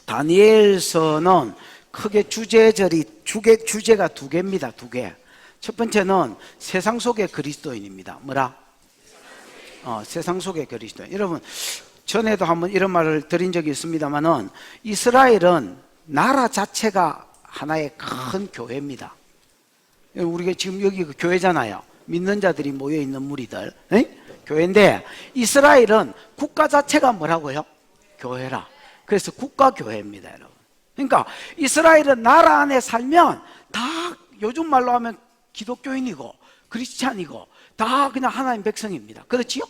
다니엘서는 크게 주제가 두 개입니다. 두 개. 첫 번째는 세상 속의 그리스도인입니다. 뭐라? 세상 속의 그리스도인. 여러분, 전에도 한번 이런 말을 드린 적이 있습니다만은 이스라엘은 나라 자체가 하나의 큰 교회입니다. 우리가 지금 여기 그 교회잖아요. 믿는 자들이 모여 있는 무리들, 교회인데 이스라엘은 국가 자체가 뭐라고요? 교회라. 그래서 국가교회입니다, 여러분. 그러니까 이스라엘은 나라 안에 살면 다 요즘 말로 하면 기독교인이고 크리스찬이고 다 그냥 하나님 백성입니다. 그렇지요?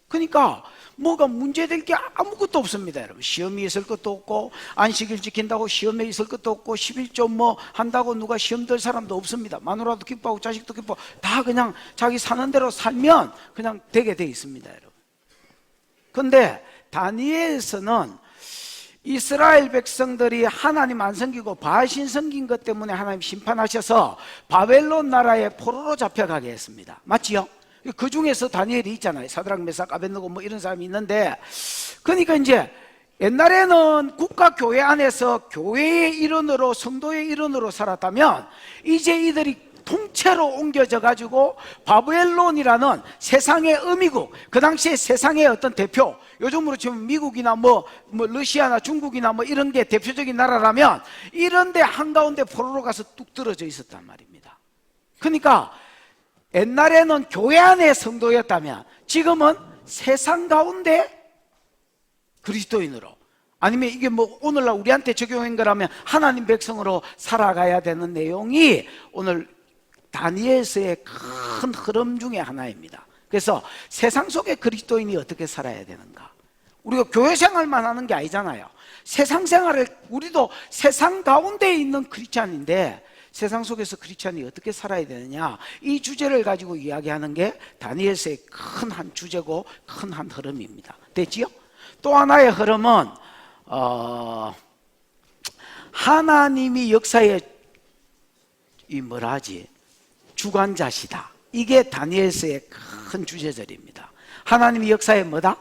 그러니까 뭐가 문제될 게 아무것도 없습니다, 여러분. 시험이 있을 것도 없고, 안식일 지킨다고 시험에 있을 것도 없고, 11조 뭐 한다고 누가 시험 들 사람도 없습니다. 마누라도 기뻐하고 자식도 기뻐하고 다 그냥 자기 사는 대로 살면 그냥 되게 돼 있습니다, 여러분. 근데 다니엘서는 이스라엘 백성들이 하나님 안 섬기고 바알신 섬긴 것 때문에 하나님 심판하셔서 바벨론 나라에 포로로 잡혀가게 했습니다. 맞지요? 그 중에서 다니엘이 있잖아요. 사드락 메삭 아벳느고 뭐 이런 사람이 있는데, 그러니까 이제 옛날에는 국가교회 안에서 교회의 일원으로, 성도의 일원으로 살았다면 이제 이들이 통째로 옮겨져 가지고 바벨론이라는 세상의 어미국, 그 당시에 세상의 어떤 대표, 요즘으로 치면 미국이나 뭐 러시아나 중국이나 뭐 이런 게 대표적인 나라라면 이런 데 한가운데 포로로 가서 뚝 떨어져 있었단 말입니다. 그러니까 옛날에는 교회 안에 성도였다면 지금은 세상 가운데 그리스도인으로, 아니면 이게 뭐 오늘날 우리한테 적용한 거라면 하나님 백성으로 살아가야 되는 내용이 오늘 다니엘서의 큰 흐름 중에 하나입니다. 그래서 세상 속에 그리스도인이 어떻게 살아야 되는가, 우리가 교회 생활만 하는 게 아니잖아요. 세상 생활을, 우리도 세상 가운데 있는 크리스찬인데 세상 속에서 크리스찬이 어떻게 살아야 되느냐, 이 주제를 가지고 이야기하는 게 다니엘서의 큰 한 주제고 큰 한 흐름입니다. 됐지요? 또 하나의 흐름은 하나님이 역사의 주관자시다. 이게 다니엘서의 큰 주제절입니다. 하나님이 역사의 뭐다?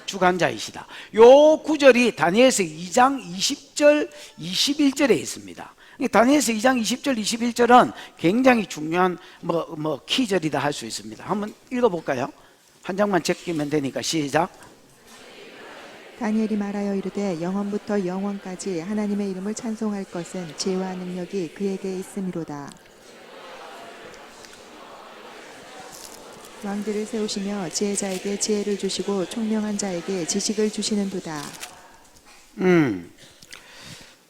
주관자이시다. 요 구절이 다니엘서 2장 20절 21절에 있습니다. 다니엘서 2장 20절 21절은 굉장히 중요한 키절이다 할 수 있습니다. 한번 읽어볼까요? 한 장만 제끼면 되니까 시작. 다니엘이 말하여 이르되 영원부터 영원까지 하나님의 이름을 찬송할 것은 지혜와 능력이 그에게 있음이로다. 왕들을 세우시며 지혜자에게 지혜를 주시고 총명한 자에게 지식을 주시는도다.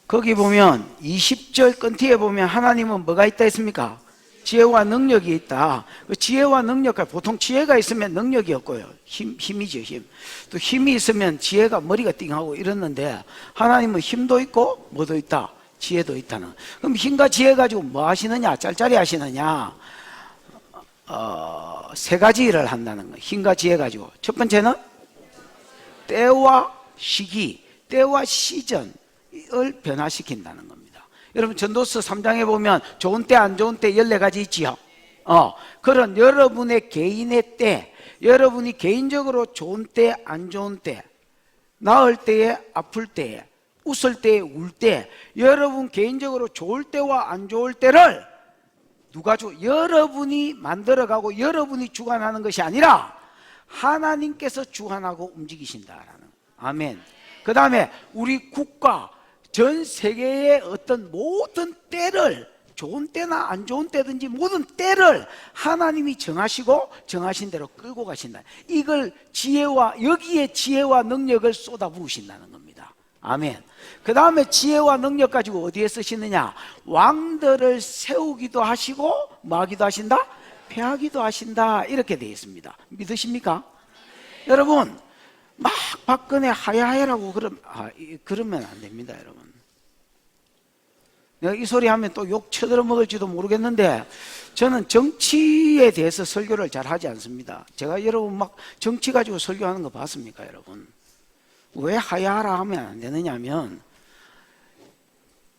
거기 보면 20절 끝뒤에 보면 하나님은 뭐가 있다 했습니까? 지혜와 능력이 있다. 그 지혜와 능력, 보통 지혜가 있으면 능력이 없고요. 힘이죠, 힘. 또 힘이 있으면 지혜가 머리가 띵하고 이랬는데 하나님은 힘도 있고 뭐도 있다? 지혜도 있다는. 그럼 힘과 지혜 가지고 뭐 하시느냐? 짤짤이 하시느냐? 세 가지 일을 한다는 거예요. 힘과 지혜 가지고. 첫 번째는 때와 시기, 때와 시전을 변화시킨다는 겁니다. 여러분 전도서 3장에 보면 좋은 때 안 좋은 때 14가지 있지요. 그런 여러분의 개인의 때, 여러분이 개인적으로 좋은 때 안 좋은 때, 나을 때에 아플 때에, 웃을 때에 울 때, 여러분 개인적으로 좋을 때와 안 좋을 때를 누가 여러분이 만들어가고 여러분이 주관하는 것이 아니라 하나님께서 주관하고 움직이신다라는. 아멘. 그 다음에 우리 국가 전 세계의 어떤 모든 때를, 좋은 때나 안 좋은 때든지 모든 때를 하나님이 정하시고 정하신 대로 끌고 가신다. 이걸 여기에 지혜와 능력을 쏟아 부으신다는 겁니다. 아멘. 그 다음에 지혜와 능력 가지고 어디에 쓰시느냐? 왕들을 세우기도 하시고 뭐 하기도 하신다? 폐하기도 하신다. 이렇게 되어 있습니다. 믿으십니까? 여러분, 막 박근혜 하야하야라고 그러면 안 됩니다, 여러분. 내가 이 소리 하면 또 욕 쳐들어 먹을지도 모르겠는데 저는 정치에 대해서 설교를 잘 하지 않습니다. 제가 여러분 막 정치 가지고 설교하는 거 봤습니까, 여러분? 왜 하야하라 하면 안 되느냐면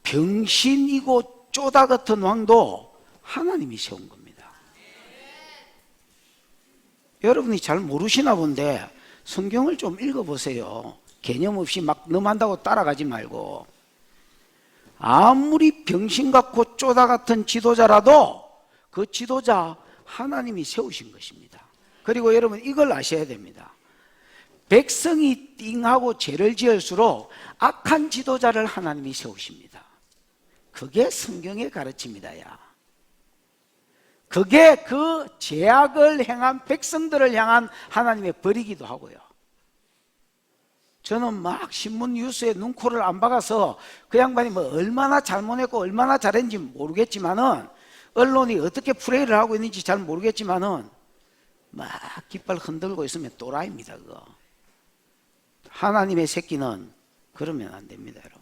병신이고 쪼다 같은 왕도 하나님이 세운 겁니다. 여러분이 잘 모르시나 본데 성경을 좀 읽어보세요. 개념 없이 막 넘한다고 따라가지 말고, 아무리 병신 같고 쪼다 같은 지도자라도 그 지도자 하나님이 세우신 것입니다. 그리고 여러분 이걸 아셔야 됩니다. 백성이 띵하고 죄를 지을수록 악한 지도자를 하나님이 세우십니다. 그게 성경의 가르침이다. 야, 그게 그 죄악을 행한 백성들을 향한 하나님의 벌이기도 하고요. 저는 막 신문 뉴스에 눈코를 안 박아서 그 양반이 뭐 얼마나 잘못했고 얼마나 잘했는지 모르겠지만은, 언론이 어떻게 플레이를 하고 있는지 잘 모르겠지만은 막 깃발 흔들고 있으면 또라이입니다. 그거. 하나님의 새끼는 그러면 안 됩니다, 여러분.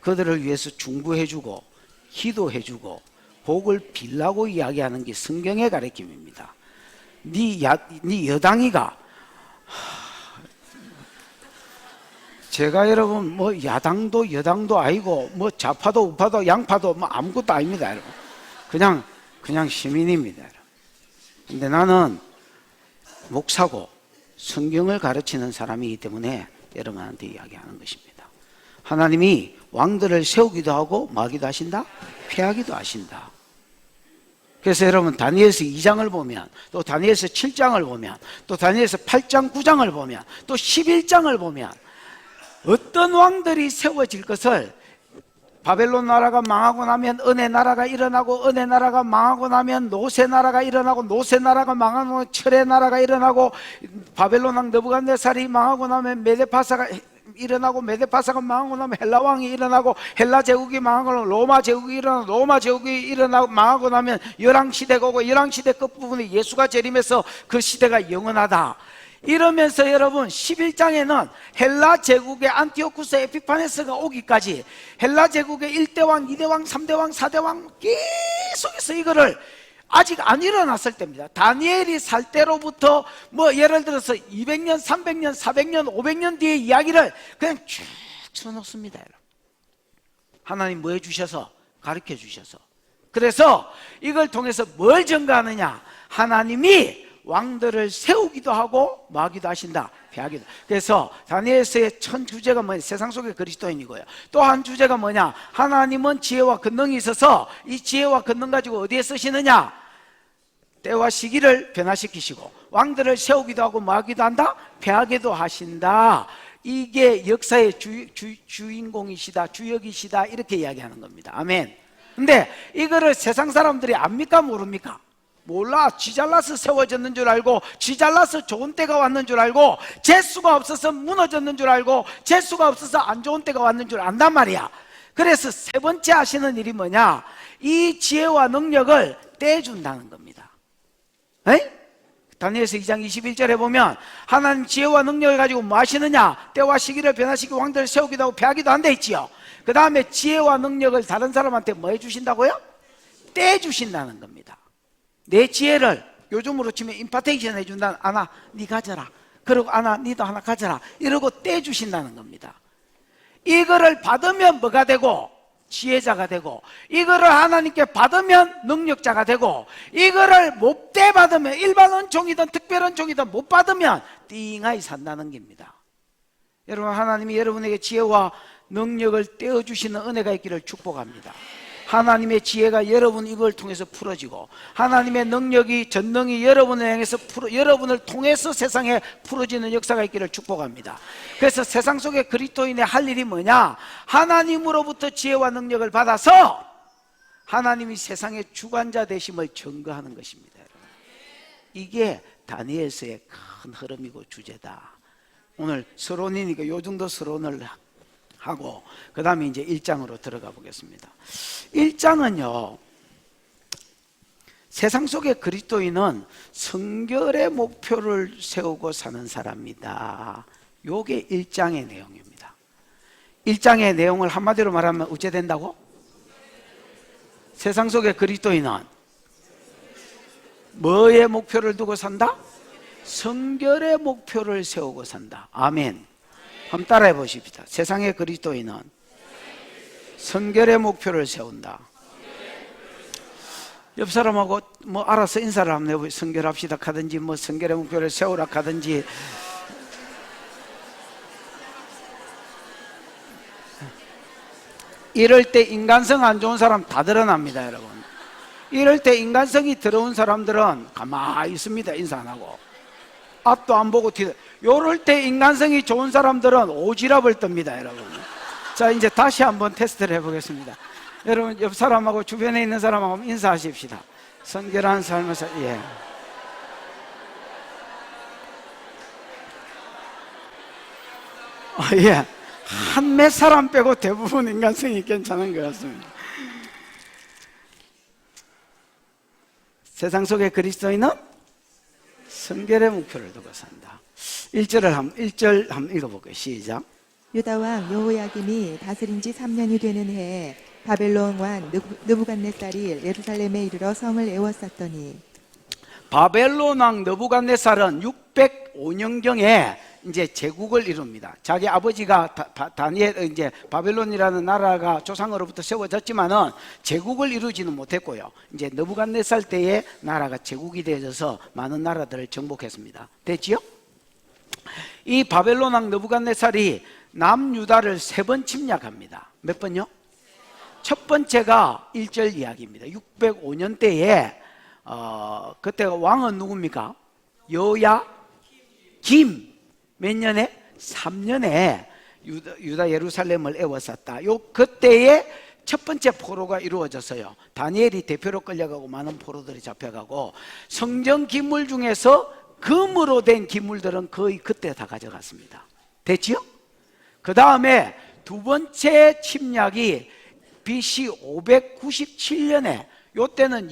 그들을 위해서 중보해주고 기도해주고 복을 빌라고 이야기하는 게 성경의 가르침입니다. 네 여당이가, 제가 여러분 뭐 야당도 여당도 아니고 뭐 좌파도 우파도 양파도 뭐 아무것도 아닙니다, 여러분. 그냥 시민입니다, 여러분. 근데 나는 목사고 성경을 가르치는 사람이기 때문에 여러분한테 이야기하는 것입니다. 하나님이 왕들을 세우기도 하고 마기도 하신다, 폐하기도 하신다. 그래서 여러분 다니엘서 2장을 보면, 또 다니엘서 7장을 보면, 또 다니엘서 8장 9장을 보면, 또 11장을 보면 어떤 왕들이 세워질 것을, 바벨론 나라가 망하고 나면 은혜 나라가 일어나고, 은혜 나라가 망하고 나면 노세 나라가 일어나고, 노세 나라가 망하고 철의 나라가 일어나고, 바벨론 왕 느부갓네살이 망하고 나면 메데파사가 일어나고, 메데파사가 망하고 나면 헬라 왕이 일어나고, 헬라 제국이 망하고 나면 로마 제국이 일어나고, 로마 제국이 일어나고 망하고 나면 열왕 시대가 오고, 열왕 시대 끝부분에 예수가 재림해서 그 시대가 영원하다. 이러면서 여러분 11장에는 헬라 제국의 안티오쿠스 에피파네스가 오기까지 헬라 제국의 1대왕, 2대왕, 3대왕, 4대왕 계속해서 이거를 아직 안 일어났을 때입니다. 다니엘이 살 때로부터 뭐 예를 들어서 200년, 300년, 400년, 500년 뒤의 이야기를 그냥 쭉 쳐놓습니다. 하나님 뭐 해주셔서? 가르쳐 주셔서. 그래서 이걸 통해서 뭘 증거하느냐? 하나님이 왕들을 세우기도 하고 마기도 하신다, 폐하기도. 그래서 다니엘서의 첫 주제가 뭐냐? 세상 속의 그리스도인이고요. 또 한 주제가 뭐냐? 하나님은 지혜와 권능이 있어서 이 지혜와 권능 가지고 어디에 쓰시느냐? 때와 시기를 변화시키시고 왕들을 세우기도 하고 마기도 한다, 폐하기도 하신다. 이게 역사의 주인공이시다, 주역이시다, 이렇게 이야기하는 겁니다. 아멘. 근데 이거를 세상 사람들이 압니까 모릅니까? 몰라. 지 잘나서 세워졌는 줄 알고, 지 잘나서 좋은 때가 왔는 줄 알고, 재수가 없어서 무너졌는 줄 알고, 재수가 없어서 안 좋은 때가 왔는 줄 안단 말이야. 그래서 세 번째 하시는 일이 뭐냐? 이 지혜와 능력을 떼준다는 겁니다. 에? 다니엘서 2장 21절에 보면 하나님 지혜와 능력을 가지고 뭐 하시느냐? 때와 시기를 변화시키고 왕들을 세우기도 하고 폐하기도 한다 했지요. 그 다음에 지혜와 능력을 다른 사람한테 뭐 해주신다고요? 떼주신다는 겁니다. 내 지혜를 요즘으로 치면 임파테이션 해준다는, 아나 니 가져라, 그리고 아나 니도 하나 가져라, 이러고 떼주신다는 겁니다. 이거를 받으면 뭐가 되고? 지혜자가 되고, 이거를 하나님께 받으면 능력자가 되고, 이거를 못 떼받으면, 일반 은총이든 특별 은총이든 못 받으면 띵하이 산다는 겁니다. 여러분, 하나님이 여러분에게 지혜와 능력을 떼어주시는 은혜가 있기를 축복합니다. 하나님의 지혜가 여러분 이걸 통해서 풀어지고, 하나님의 능력이, 전능이 여러분을 향해서 여러분을 통해서 세상에 풀어지는 역사가 있기를 축복합니다. 그래서 세상 속에 그리스도인의 할 일이 뭐냐? 하나님으로부터 지혜와 능력을 받아서 하나님이 세상의 주관자 되심을 증거하는 것입니다. 이게 다니엘서의 큰 흐름이고 주제다. 오늘 서론이니까 요 정도 서론을 하고 그 다음에 이제 1장으로 들어가 보겠습니다. 1장은요, 세상 속의 그리스도인은 성결의 목표를 세우고 사는 사람이다. 요게 1장의 내용입니다. 1장의 내용을 한마디로 말하면 어째 된다고? 세상 속의 그리스도인은 뭐의 목표를 두고 산다? 성결의 목표를 세우고 산다. 아멘. 한번 따라해 보십시다. 세상의 그리스도인은 성결의 목표를 세운다. 옆 사람하고 뭐 알아서 인사를 한번 해보세요. 성결합시다 하든지 뭐 성결의 목표를 세우라 하든지. 이럴 때 인간성 안 좋은 사람 다 드러납니다, 여러분. 이럴 때 인간성이 들어온 사람들은 가만히 있습니다. 인사 안 하고 앞도 안 보고 뒤도. 요럴 때 인간성이 좋은 사람들은 오지랖을 뜹니다, 여러분. 자, 이제 다시 한번 테스트를 해보겠습니다. 여러분, 옆 사람하고 주변에 있는 사람하고 인사하십시다. 성결한 삶을 예. 예. 한 몇 사람 빼고 대부분 인간성이 괜찮은 것 같습니다. 세상 속의 그리스도인은 성결의 목표를 두고 산다. 1절 한번 읽어볼게요. 시작. 유다 왕 여호야김이 다스린 지 3년이 되는 해에 바벨론 왕 느부갓네살이 예루살렘에 이르러 성을 에워쌌더니 바벨론 왕 느부갓네살은 605년경에 이제 제국을 이룹니다. 자기 아버지가 다니엘 이제 바벨론이라는 나라가 조상으로부터 세워졌지만은 제국을 이루지는 못했고요. 이제 느부갓네살 때에 나라가 제국이 되어져서 많은 나라들을 정복했습니다. 됐지요? 이 바벨론 왕 느부갓네살이 남유다를 3번 침략합니다. 몇 번요? 첫 번째가 1절 이야기입니다. 605년 때에 그때가 왕은 누굽니까? 여야김. 몇 년에? 3년에 유다 예루살렘을 에워쌌다. 그때에 첫 번째 포로가 이루어졌어요. 다니엘이 대표로 끌려가고 많은 포로들이 잡혀가고 성전 기물 중에서 금으로 된 기물들은 거의 그때 다 가져갔습니다. 됐지요? 그 다음에 두 번째 침략이 BC 597년에 요때는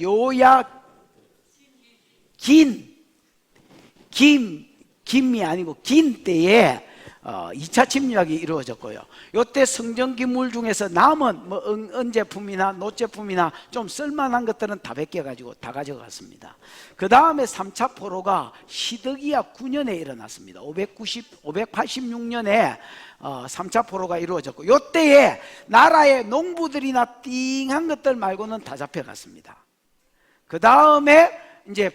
김이 아니고 긴 때에 2차 침략이 이루어졌고요. 요때 성전 기물 중에서 남은 뭐 은제품이나 노제품이나 좀 쓸만한 것들은 다 벗겨가지고 다 가져갔습니다. 그 다음에 3차 포로가 시드기야 9년에 일어났습니다. 586년에 3차 포로가 이루어졌고 요때에 나라의 농부들이나 띵한 것들 말고는 다 잡혀갔습니다. 그 다음에 이제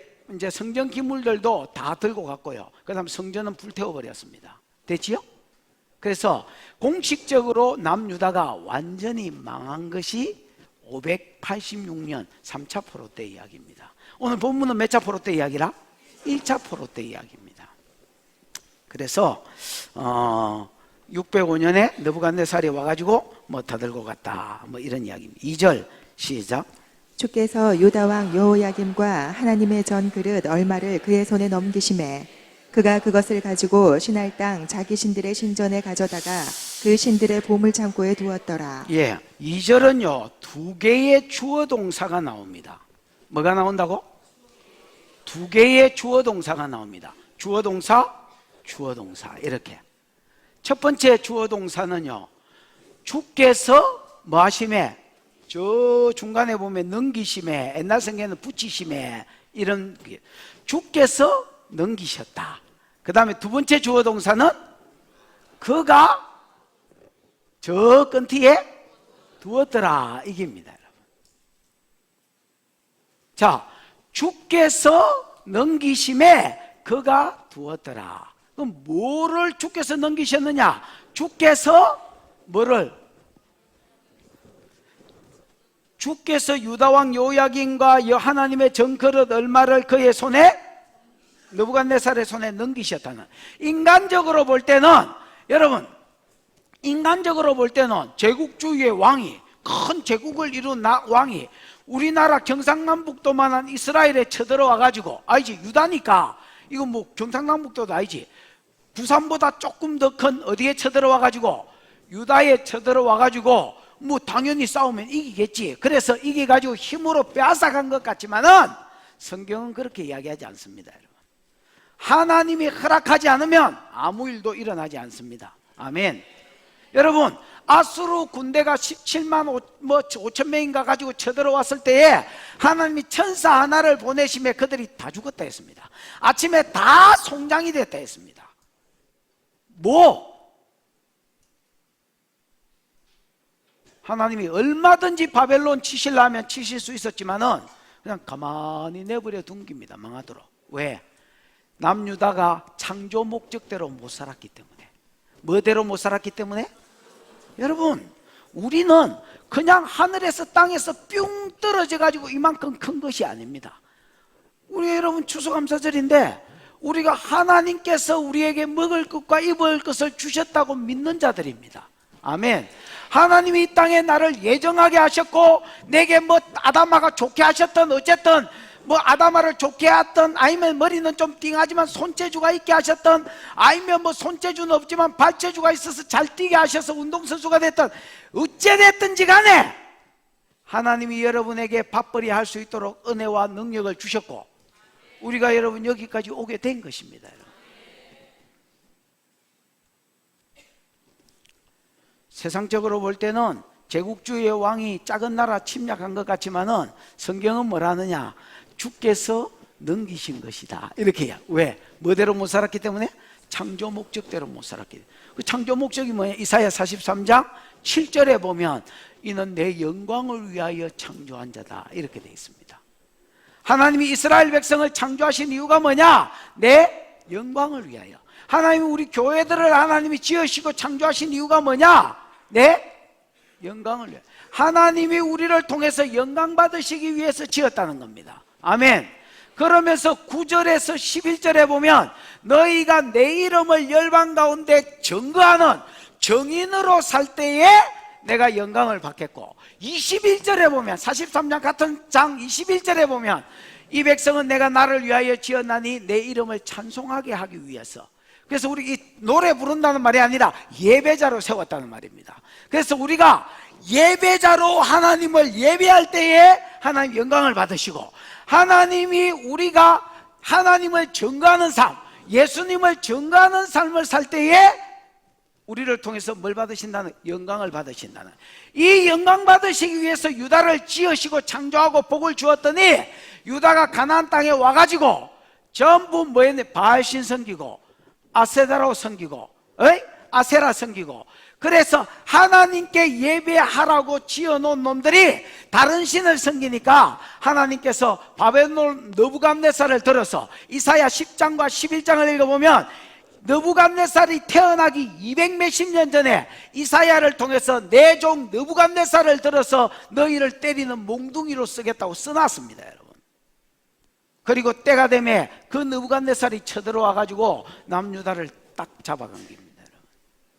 성전 기물들도 다 들고 갔고요. 그 다음에 성전은 불태워버렸습니다. 됐지요? 그래서 공식적으로 남유다가 완전히 망한 것이 586년 3차 포로 때 이야기입니다. 오늘 본문은 몇 차 포로 때 이야기라? 1차 포로 때 이야기입니다. 그래서 605년에 느부갓네살이 와가지고 뭐 다 들고 갔다 뭐 이런 이야기입니다. 2절 시작. 주께서 유다 왕 여호야김과 하나님의 전 그릇 얼마를 그의 손에 넘기심에 그가 그것을 가지고 신할 땅 자기 신들의 신전에 가져다가 그 신들의 보물 창고에 두었더라. 예, 2절은요 2개의 주어 동사가 나옵니다. 뭐가 나온다고? 2개의 주어 동사가 나옵니다. 주어 동사, 주어 동사 이렇게. 첫 번째 주어 동사는요 주께서 뭐 하심에? 저 중간에 보면 넘기심에, 옛날 성경에는 붙이심에 이런 주께서 넘기셨다. 그 다음에 두 번째 주어 동사는 그가 저 끈티에 두었더라 이깁니다, 여러분. 자, 주께서 넘기심에 그가 두었더라. 그럼 뭐를 주께서 넘기셨느냐? 주께서 뭐를? 주께서 유다왕 요야긴과 하나님의 정그릇 얼마를 그의 손에 느부갓네살의 손에 넘기셨다는. 인간적으로 볼 때는 여러분 인간적으로 볼 때는 제국주의의 왕이 큰 제국을 이룬 왕이 우리나라 경상남북도만한 이스라엘에 쳐들어와 가지고 아니지 유다니까 이거 뭐 경상남북도도 아니지 부산보다 조금 더 큰 어디에 쳐들어와 가지고 유다에 쳐들어와 가지고 뭐 당연히 싸우면 이기겠지. 그래서 이겨가지고 힘으로 빼앗아간 것 같지만은 성경은 그렇게 이야기하지 않습니다, 여러분. 하나님이 허락하지 않으면 아무 일도 일어나지 않습니다. 아멘. 여러분 아수르 군대가 17만 5천 명인가 가지고 쳐들어왔을 때에 하나님이 천사 하나를 보내심에 그들이 다 죽었다 했습니다. 아침에 다 송장이 됐다 했습니다. 하나님이 얼마든지 바벨론 치시려면 치실 수 있었지만은 그냥 가만히 내버려 둔 겁니다. 망하도록. 왜? 남유다가 창조 목적대로 못 살았기 때문에. 뭐대로 못 살았기 때문에? 여러분 우리는 그냥 하늘에서 땅에서 뿅 떨어져 가지고 이만큼 큰 것이 아닙니다. 우리 여러분 추수감사절인데 우리가 하나님께서 우리에게 먹을 것과 입을 것을 주셨다고 믿는 자들입니다. 아멘. 하나님이 이 땅에 나를 예정하게 하셨고, 내게 뭐 아담아가 좋게 하셨던, 어쨌든 뭐 아담아를 좋게 했던, 아니면 머리는 좀 띵하지만 손재주가 있게 하셨던, 아니면 뭐 손재주는 없지만 발재주가 있어서 잘 뛰게 하셔서 운동선수가 됐던, 어찌됐든지 간에 하나님이 여러분에게 밥벌이 할 수 있도록 은혜와 능력을 주셨고, 우리가 여러분 여기까지 오게 된 것입니다. 세상적으로 볼 때는 제국주의의 왕이 작은 나라 침략한 것 같지만은 성경은 뭐라느냐? 주께서 넘기신 것이다, 이렇게 해요. 왜? 뭐대로 못 살았기 때문에? 창조 목적대로 못 살았기 때문에. 그 창조 목적이 뭐냐? 이사야 43장 7절에 보면 이는 내 영광을 위하여 창조한 자다, 이렇게 되어 있습니다. 하나님이 이스라엘 백성을 창조하신 이유가 뭐냐? 내 영광을 위하여. 하나님이 우리 교회들을 하나님이 지으시고 창조하신 이유가 뭐냐? 내 영광을 위하여. 하나님이 우리를 통해서 영광 받으시기 위해서 지었다는 겁니다. 아멘. 그러면서 9절에서 11절에 보면 너희가 내 이름을 열방 가운데 증거하는 정인으로 살 때에 내가 영광을 받겠고, 21절에 보면 43장 같은 장 21절에 보면 이 백성은 내가 나를 위하여 지었나니 내 이름을 찬송하게 하기 위해서. 그래서 우리 이 노래 부른다는 말이 아니라 예배자로 세웠다는 말입니다. 그래서 우리가 예배자로 하나님을 예배할 때에 하나님 영광을 받으시고, 하나님이 우리가 하나님을 증거하는 삶, 예수님을 증거하는 삶을 살 때에 우리를 통해서 뭘 받으신다는? 영광을 받으신다는. 이 영광 받으시기 위해서 유다를 지으시고 창조하고 복을 주었더니 유다가 가나안 땅에 와가지고 전부 뭐 했네? 바알신 섬기고 아세다로 섬기고 아세라 섬기고, 그래서 하나님께 예배하라고 지어놓은 놈들이 다른 신을 섬기니까 하나님께서 바벨론 느부갓네살을 들어서 이사야 10장과 11장을 읽어보면 느부갓네살이 태어나기 200 몇십 년 전에 이사야를 통해서 내 종 느부갓네살을 들어서 너희를 때리는 몽둥이로 쓰겠다고 써놨습니다, 여러분. 그리고 때가 되면 그 느부갓네살이 쳐들어와 가지고 남유다를 딱 잡아간 겁니다.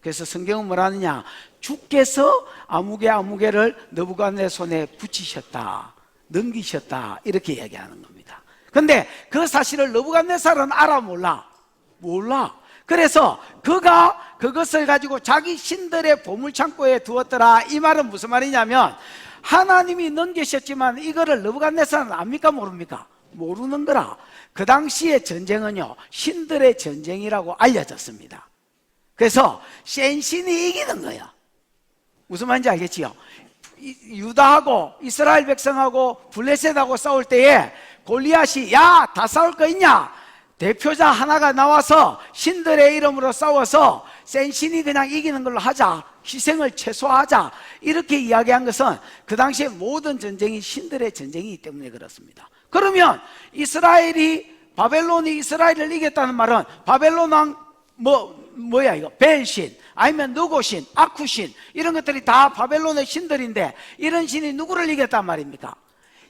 그래서 성경은 뭐라느냐? 주께서 아무개를 느부갓네살 손에 붙이셨다, 넘기셨다, 이렇게 얘기하는 겁니다. 근데 그 사실을 느부갓네살은 알아 몰라? 몰라. 그래서 그가 그것을 가지고 자기 신들의 보물창고에 두었더라. 이 말은 무슨 말이냐면 하나님이 넘기셨지만 이거를 느부갓네살은 압니까 모릅니까? 모르는 거라. 그 당시의 전쟁은요 신들의 전쟁이라고 알려졌습니다. 그래서 센 신이 이기는 거야. 무슨 말인지 알겠지요? 유다하고 이스라엘 백성하고 블레셋하고 싸울 때에 골리앗이 야, 다 싸울 거 있냐? 대표자 하나가 나와서 신들의 이름으로 싸워서 센 신이 그냥 이기는 걸로 하자, 희생을 최소화하자, 이렇게 이야기한 것은 그 당시에 모든 전쟁이 신들의 전쟁이기 때문에 그렇습니다. 그러면 바벨론이 이스라엘을 이겼다는 말은 바벨론 왕 뭐야 이거? 벨신, 아니면 느고신, 아쿠신, 이런 것들이 다 바벨론의 신들인데 이런 신이 누구를 이겼단 말입니까?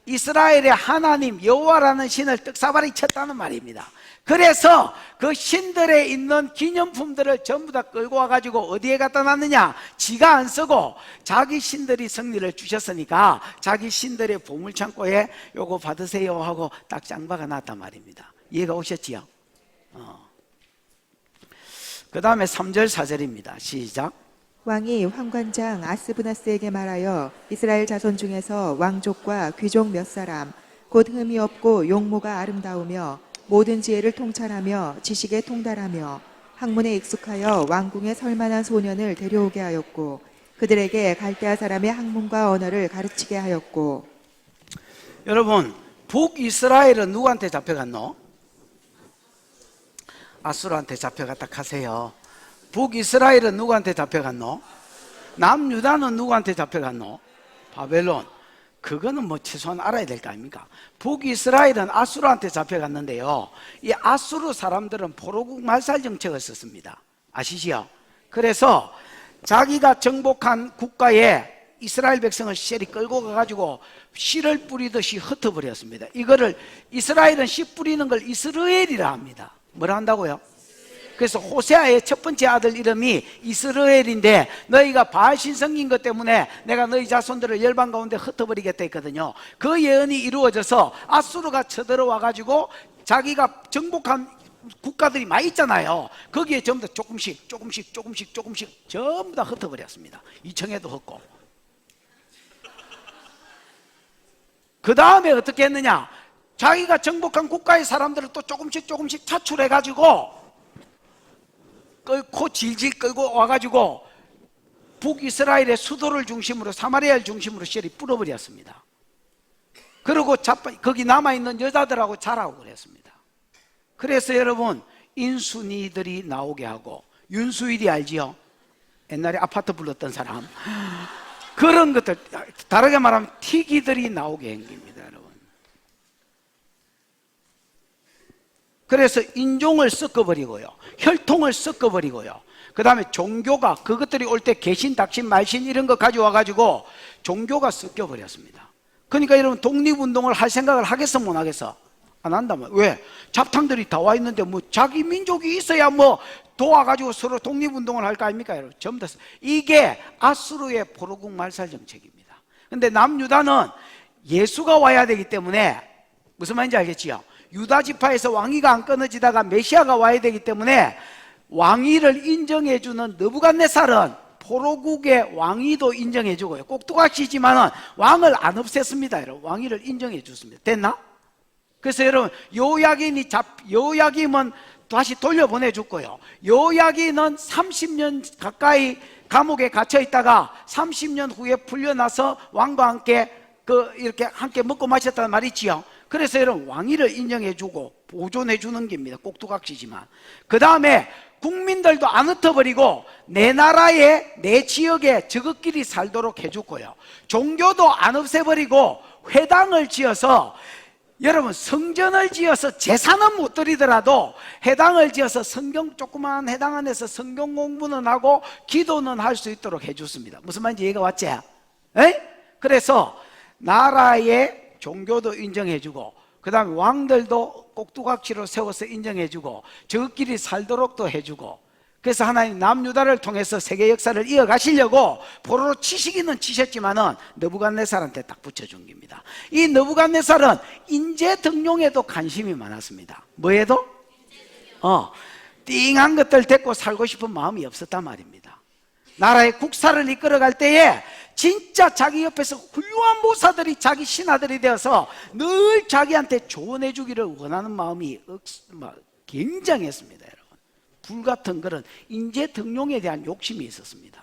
이스라엘의 하나님 여호와라는 신을 떡사발이 쳤다는 말입니다. 그래서 그 신들에 있는 기념품들을 전부 다 끌고 와가지고 어디에 갖다 놨느냐? 지가 안 쓰고 자기 신들이 승리를 주셨으니까 자기 신들의 보물창고에 요거 받으세요 하고 딱 짱박아 놨단 말입니다. 이해가 오셨지요? 그 다음에 3절 4절입니다. 시작. 왕이 환관장 아스브나스에게 말하여 이스라엘 자손 중에서 왕족과 귀족 몇 사람 곧 흠이 없고 용모가 아름다우며 모든 지혜를 통찰하며 지식에 통달하며 학문에 익숙하여 왕궁에 설만한 소년을 데려오게 하였고 그들에게 갈대아 사람의 학문과 언어를 가르치게 하였고. 여러분, 북이스라엘은 누구한테 잡혀갔노? 아수르한테 잡혀갔다 하세요. 북이스라엘은 누구한테 잡혀갔노? 남유다는 누구한테 잡혀갔노? 바벨론. 그거는 뭐 최소한 알아야 될 거 아닙니까? 북이스라엘은 아수르한테 잡혀갔는데요, 이 아수르 사람들은 포로국 말살 정책을 썼습니다. 아시지요? 그래서 자기가 정복한 국가에 이스라엘 백성을 셀이 끌고 가가지고 씨를 뿌리듯이 흩어버렸습니다. 이거를 이스라엘은 씨 뿌리는 걸 이스라엘이라 합니다. 뭐라 한다고요? 그래서 호세아의 첫 번째 아들 이름이 이스라엘인데, 너희가 바알 신성인 것 때문에 내가 너희 자손들을 열방 가운데 흩어버리겠다 했거든요. 그 예언이 이루어져서 아수르가 쳐들어와 가지고 자기가 정복한 국가들이 많이 있잖아요. 거기에 전부 다 조금씩 전부 다 흩어버렸습니다. 이청에도 흩고. 그 다음에 어떻게 했느냐, 자기가 정복한 국가의 사람들을 또 조금씩 차출해 가지고 끌고 질질 끌고 와가지고 북이스라엘의 수도를 중심으로 사마리아를 중심으로 셀이 뿌려버렸습니다. 그리고 거기 남아있는 여자들하고 자라고 그랬습니다. 그래서 여러분, 인순이들이 나오게 하고, 윤수일이 알지요? 옛날에 아파트 불렀던 사람. 그런 것들, 다르게 말하면 티기들이 나오게 한 겁니다, 여러분. 그래서 인종을 섞어버리고요, 혈통을 섞어버리고요, 그 다음에 종교가, 그것들이 올 때 개신, 닥신, 말신 이런 거 가져와가지고 종교가 섞여버렸습니다. 그러니까 여러분, 독립운동을 할 생각을 하겠어, 못 하겠어? 안 한다면. 왜? 잡탕들이 다 와 있는데 뭐 자기 민족이 있어야 뭐 도와가지고 서로 독립운동을 할 거 아닙니까, 여러분? 전부 다. 이게 아수르의 포로국 말살 정책입니다. 근데 남유다는 예수가 와야 되기 때문에, 무슨 말인지 알겠지요? 유다 지파에서 왕위가 안 끊어지다가 메시아가 와야 되기 때문에 왕위를 인정해주는 느부갓네살은 포로국의 왕위도 인정해주고요, 꼭두각시지만은 왕을 안 없앴습니다. 여러분, 왕위를 인정해 줬습니다. 됐나? 그래서 여러분, 요야김은 다시 돌려보내줄 거예요. 요야기는 30년 가까이 감옥에 갇혀 있다가 30년 후에 풀려나서 왕과 함께 이렇게 함께 먹고 마셨다는 말이 있지요. 그래서 여러분, 왕위를 인정해주고 보존해주는 겁니다. 꼭두각시지만. 그 다음에 국민들도 안 흩어버리고 내 나라에, 내 지역에 저것끼리 살도록 해줄 거예요. 종교도 안 없애버리고 회당을 지어서, 여러분, 성전을 지어서 제사는 못 드리더라도 회당을 지어서 성경, 조그마한 회당 안에서 성경 공부는 하고 기도는 할 수 있도록 해줬습니다. 무슨 말인지 이해가 왔지? 에? 그래서 나라의 종교도 인정해주고, 그 다음에 왕들도 꼭두각시로 세워서 인정해주고, 저끼리 살도록도 해주고, 그래서 하나님 남유다를 통해서 세계 역사를 이어가시려고 포로로 치시기는 치셨지만은 느부갓네살한테 딱 붙여준 겁니다. 이 느부갓네살은 인재 등용에도 관심이 많았습니다. 뭐에도? 띵한 것들 데리고 살고 싶은 마음이 없었단 말입니다. 나라의 국사를 이끌어갈 때에 진짜 자기 옆에서 훌륭한 모사들이 자기 신하들이 되어서 늘 자기한테 조언해 주기를 원하는 마음이 굉장했습니다. 여러분, 불같은 그런 인재 등용에 대한 욕심이 있었습니다.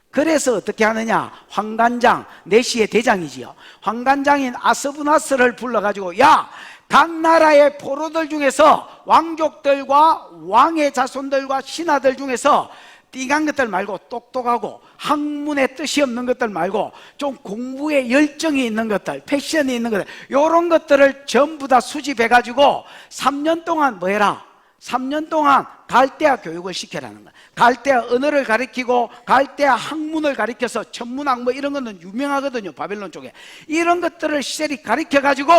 그래서 어떻게 하느냐, 황관장, 내시의 대장이지요, 황관장인 아스부나스를 불러가지고, 야, 각 나라의 포로들 중에서 왕족들과 왕의 자손들과 신하들 중에서 띵한 것들 말고 똑똑하고 학문에 뜻이 없는 것들 말고 좀 공부에 열정이 있는 것들, 패션이 있는 것들, 이런 것들을 전부 다 수집해가지고 3년 동안 뭐 해라? 3년 동안 갈대아 교육을 시켜라는 거야. 갈대아 언어를 가르치고 갈대아 학문을 가르쳐서 천문학 뭐 이런 거는 유명하거든요, 바벨론 쪽에. 이런 것들을 시셀이 가르쳐가지고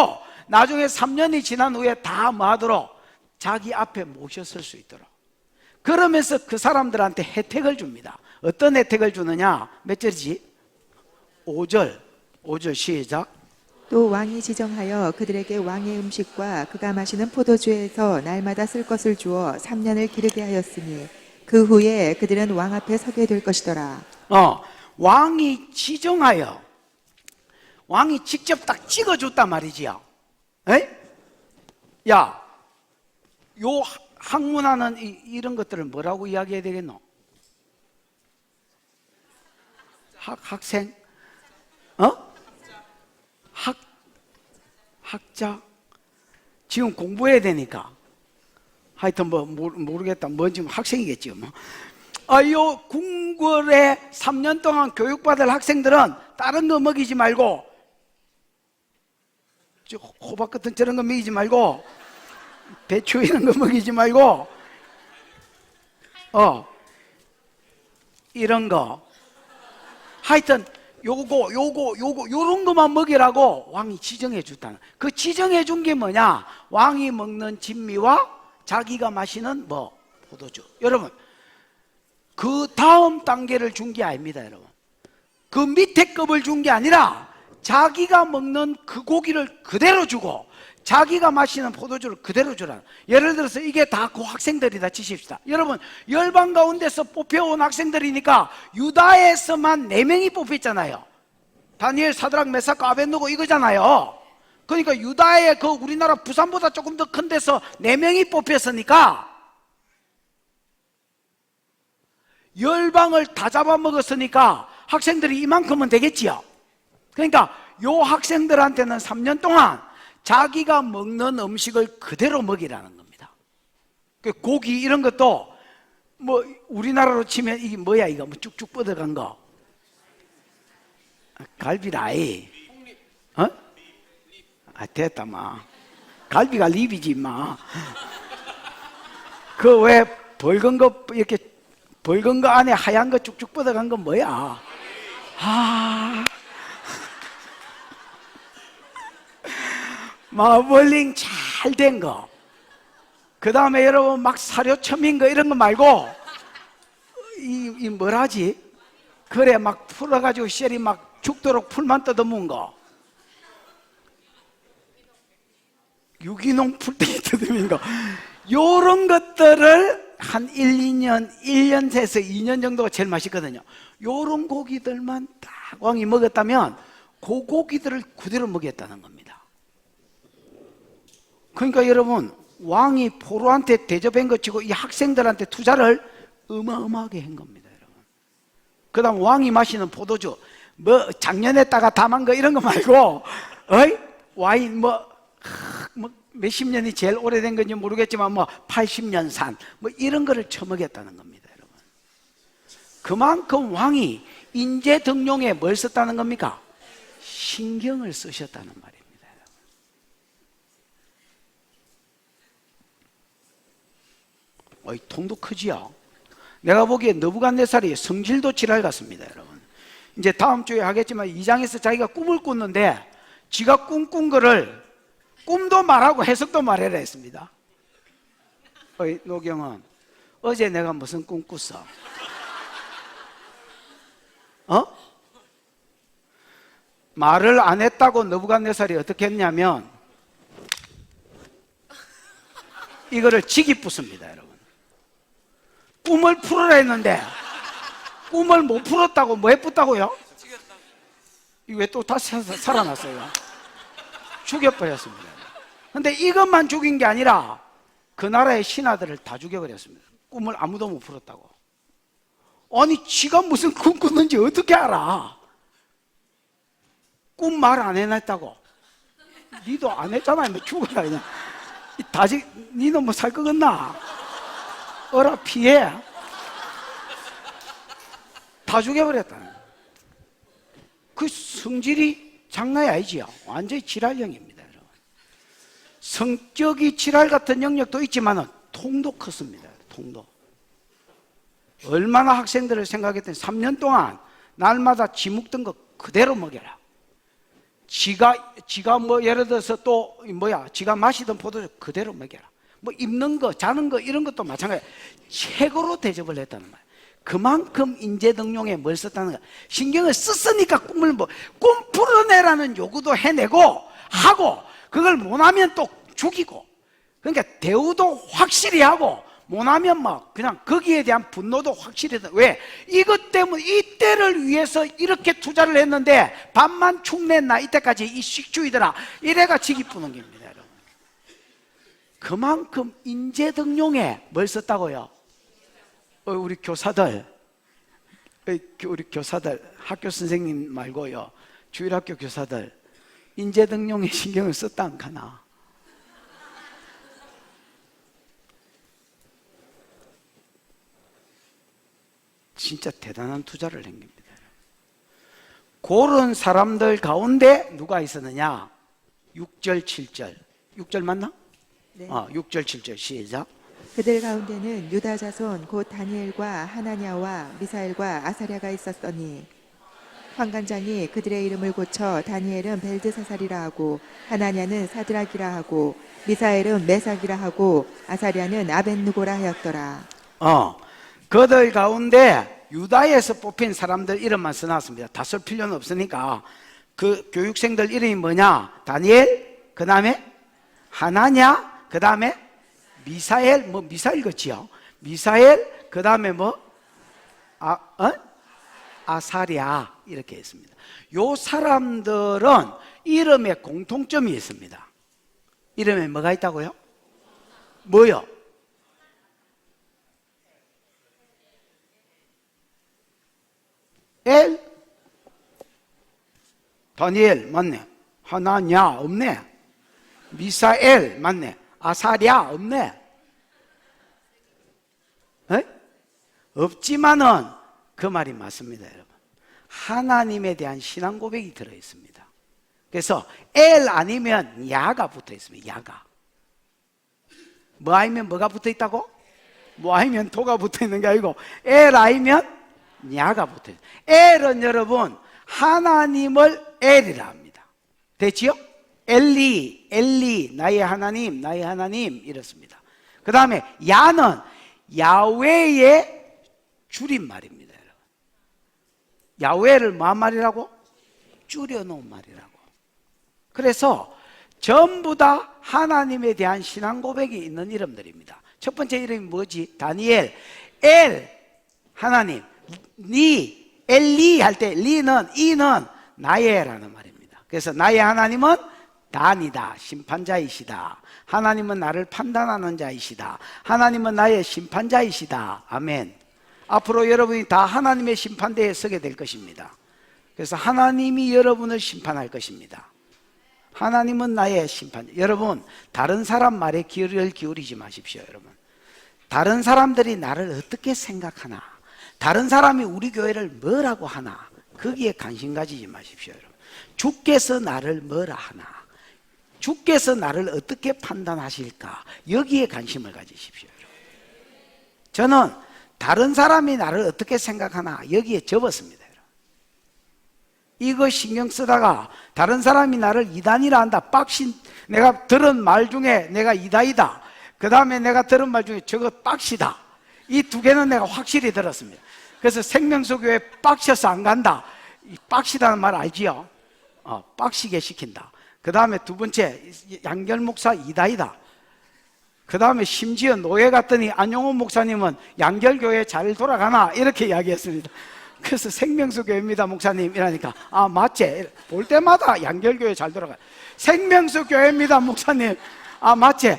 나중에 3년이 지난 후에 다 뭐 하도록? 자기 앞에 모셨을 수 있도록. 그러면서 그 사람들한테 혜택을 줍니다. 어떤 혜택을 주느냐? 몇 절이지? 5절 시작. 또 왕이 지정하여 그들에게 왕의 음식과 그가 마시는 포도주에서 날마다 쓸 것을 주어 3년을 기르게 하였으니 그 후에 그들은 왕 앞에 서게 될 것이더라. 왕이 지정하여, 왕이 직접 딱 찍어줬단 말이지요. 에? 야, 요 학문하는 이런 것들을 뭐라고 이야기해야 되겠노? 학생? 학자? 지금 공부해야 되니까. 하여튼 뭐 모르겠다. 뭔지 학생이겠지 뭐. 요 궁궐에 3년 동안 교육받을 학생들은 다른 거 먹이지 말고, 호박 같은 저런 거 먹이지 말고, 배추 이런 거 먹이지 말고, 이런 거. 하여튼 요런 것만 먹이라고 왕이 지정해 줬다는. 그 지정해 준 게 뭐냐? 왕이 먹는 진미와 자기가 마시는 뭐 포도주. 여러분, 그 다음 단계를 준 게 아닙니다, 여러분. 그 밑에 급을 준 게 아니라 자기가 먹는 그 고기를 그대로 주고 자기가 마시는 포도주를 그대로 주라. 예를 들어서 이게 다 그 학생들이다 치십시다. 여러분, 열방 가운데서 뽑혀온 학생들이니까 유다에서만 4명이 뽑혔잖아요. 다니엘, 사드락, 메삭, 아벳느고 이거잖아요. 그러니까 유다의 그 우리나라 부산보다 조금 더 큰 데서 4명이 뽑혔으니까 열방을 다 잡아먹었으니까 학생들이 이만큼은 되겠지요. 그러니까 요 학생들한테는 3년 동안 자기가 먹는 음식을 그대로 먹이라는 겁니다. 그 고기 이런 것도 뭐 우리나라로 치면 이게 뭐야, 이거 뭐 쭉쭉 뻗어간 거 갈비라이. 어? 아, 됐다 마. 갈비가 립이지 마. 그 왜 벌건 거 이렇게 벌건 거 안에 하얀 거 쭉쭉 뻗어간 건 뭐야? 아, 마블링 잘 된 거. 그 다음에 여러분 막 사료 첨인 거 이런 거 말고 이 뭐라지? 그래 막 풀어가지고 쉘이 막 죽도록 풀만 뜯어먹은 거. 유기농 풀떼기 뜯어먹은 거. 요런 것들을 한 1년에서 2년 정도가 제일 맛있거든요. 요런 고기들만 딱 왕이 먹었다면 그 고기들을 그대로 먹였다는 겁니다. 그러니까 여러분, 왕이 포로한테 대접한 것 치고 이 학생들한테 투자를 어마어마하게 한 겁니다, 여러분. 그 다음 왕이 마시는 포도주, 뭐 작년에 따가 담은 거 이런 거 말고, 어이? 와인 뭐 몇십 년이 제일 오래된 건지 모르겠지만 뭐 80년 산 뭐 이런 거를 처먹였다는 겁니다, 여러분. 그만큼 왕이 인재 등용에 뭘 썼다는 겁니까? 신경을 쓰셨다는 말입니다, 여러분. 어이, 통도 크지요? 내가 보기에 느부갓네살이 성질도 지랄 같습니다, 여러분. 이제 다음 주에 하겠지만 2장에서 자기가 꿈을 꿨는데 지가 꿈꾼 거를 꿈도 말하고 해석도 말해라 했습니다. 어이, 노경은 어제 내가 무슨 꿈 꿨어? 어? 말을 안 했다고 느부갓네살이 어떻게 했냐면 이거를 직이 붙습니다, 여러분. 꿈을 풀어라 했는데 꿈을 못 풀었다고 뭐 해붙다고요? 이거 왜 또 다시 살아났어요? 죽여버렸습니다. 근데 이것만 죽인 게 아니라 그 나라의 신하들을 다 죽여버렸습니다. 꿈을 아무도 못 풀었다고. 아니, 지가 무슨 꿈 꿨는지 어떻게 알아? 꿈 말 안 해놨다고. 니도 안 했잖아. 뭐 죽어라 그냥. 다시 니는 뭐 살 거 같나? 어라 피해. 다 죽여버렸다. 그 성질이 장난이 아니지요. 완전히 지랄형입니다, 여러분. 성격이 지랄 같은 영역도 있지만 통도 컸습니다. 통도. 얼마나 학생들을 생각했더니 3년 동안 날마다 지 먹던 거 그대로 먹여라. 지가 뭐 예를 들어서 또 뭐야, 지가 마시던 포도주 그대로 먹여라. 뭐 입는 거, 자는 거 이런 것도 마찬가지. 최고로 대접을 했다는 말. 그만큼 인재등용에 뭘 썼다는 거야. 신경을 썼으니까 꿈을 꿈 풀어내라는 요구도 해내고 하고, 그걸 못하면 또 죽이고. 그러니까 대우도 확실히 하고, 못하면 뭐 그냥 거기에 대한 분노도 확실히. 왜? 이것 때문에 이때를 위해서 이렇게 투자를 했는데 반만 축냈나 이때까지 이 식주의들아, 이래가 직이 뿌는 겁니다, 여러분. 그만큼 인재등용에 뭘 썼다고요? 우리 교사들, 학교 선생님 말고요, 주일학교 교사들 인재등용에 신경을 썼다 안 가나? 진짜 대단한 투자를 한 겁니다. 그런 사람들 가운데 누가 있었느냐? 6절 7절. 6절 맞나? 네. 6절 7절 시작. 그들 가운데는 유다 자손 곧 다니엘과 하나냐와 미사엘과 아사랴가 있었더니 환관장이 그들의 이름을 고쳐 다니엘은 벨드사살이라 하고 하나냐는 사드락이라 하고 미사엘은 메삭이라 하고 아사랴는 아벳느고라 하였더라. 그들 가운데 유다에서 뽑힌 사람들 이름만 써놨습니다. 다 쓸 필요는 없으니까. 그 교육생들 이름이 뭐냐? 다니엘, 그 다음에 하나냐, 그 다음에 미사엘, 미사일 그치요? 미사엘, 그 다음에 아사랴, 이렇게 했습니다. 요 사람들은 이름에 공통점이 있습니다. 이름에 뭐가 있다고요? 뭐요? 엘? 다니엘 맞네. 하나냐 없네. 미사엘 맞네. 아사랴 없네. 에? 없지만은 그 말이 맞습니다, 여러분. 하나님에 대한 신앙 고백이 들어 있습니다. 그래서 엘 아니면 야가 붙어 있습니다. 야가. 뭐 아니면 뭐가 붙어 있다고? 뭐 아니면 도가 붙어 있는 게 아니고 엘 아니면 야가 붙어 있어요. 엘은 여러분 하나님을 엘이라 합니다. 됐지요? 엘리, 나의 하나님 이렇습니다. 그 다음에 야는 야훼의 줄임말입니다, 여러분. 야훼를 무슨 말이라고? 줄여놓은 말이라고. 그래서 전부 다 하나님에 대한 신앙 고백이 있는 이름들입니다. 첫 번째 이름이 뭐지? 다니엘, 하나님, 엘리 할 때 리는 이는 나의라는 말입니다. 그래서 나의 하나님은 단이다, 심판자이시다. 하나님은 나를 판단하는 자이시다. 하나님은 나의 심판자이시다. 아멘. 앞으로 여러분이 다 하나님의 심판대에 서게 될 것입니다. 그래서 하나님이 여러분을 심판할 것입니다. 하나님은 나의 심판자. 여러분, 다른 사람 말에 귀를 기울이지 마십시오, 여러분. 다른 사람들이 나를 어떻게 생각하나, 다른 사람이 우리 교회를 뭐라고 하나, 거기에 관심 가지지 마십시오, 여러분. 주께서 나를 뭐라 하나, 주께서 나를 어떻게 판단하실까, 여기에 관심을 가지십시오, 여러분. 저는 다른 사람이 나를 어떻게 생각하나 여기에 접었습니다, 여러분. 이거 신경 쓰다가 다른 사람이 나를 이단이라 한다, 빡신, 내가 들은 말 중에 내가 이다이다, 그 다음에 내가 들은 말 중에 저거 빡시다, 이 두 개는 내가 확실히 들었습니다. 그래서 생명수교회 빡셔서 안 간다, 이 빡시다는 말 알지요? 빡시게 시킨다. 그 다음에 두 번째, 양결 목사 이다이다. 그 다음에 심지어 노예 갔더니 안용훈 목사님은 양결교회 잘 돌아가나 이렇게 이야기했습니다. 그래서 생명수교회입니다 목사님 이러니까 맞지, 볼 때마다 양결교회 잘 돌아가. 생명수교회입니다 목사님, 맞지,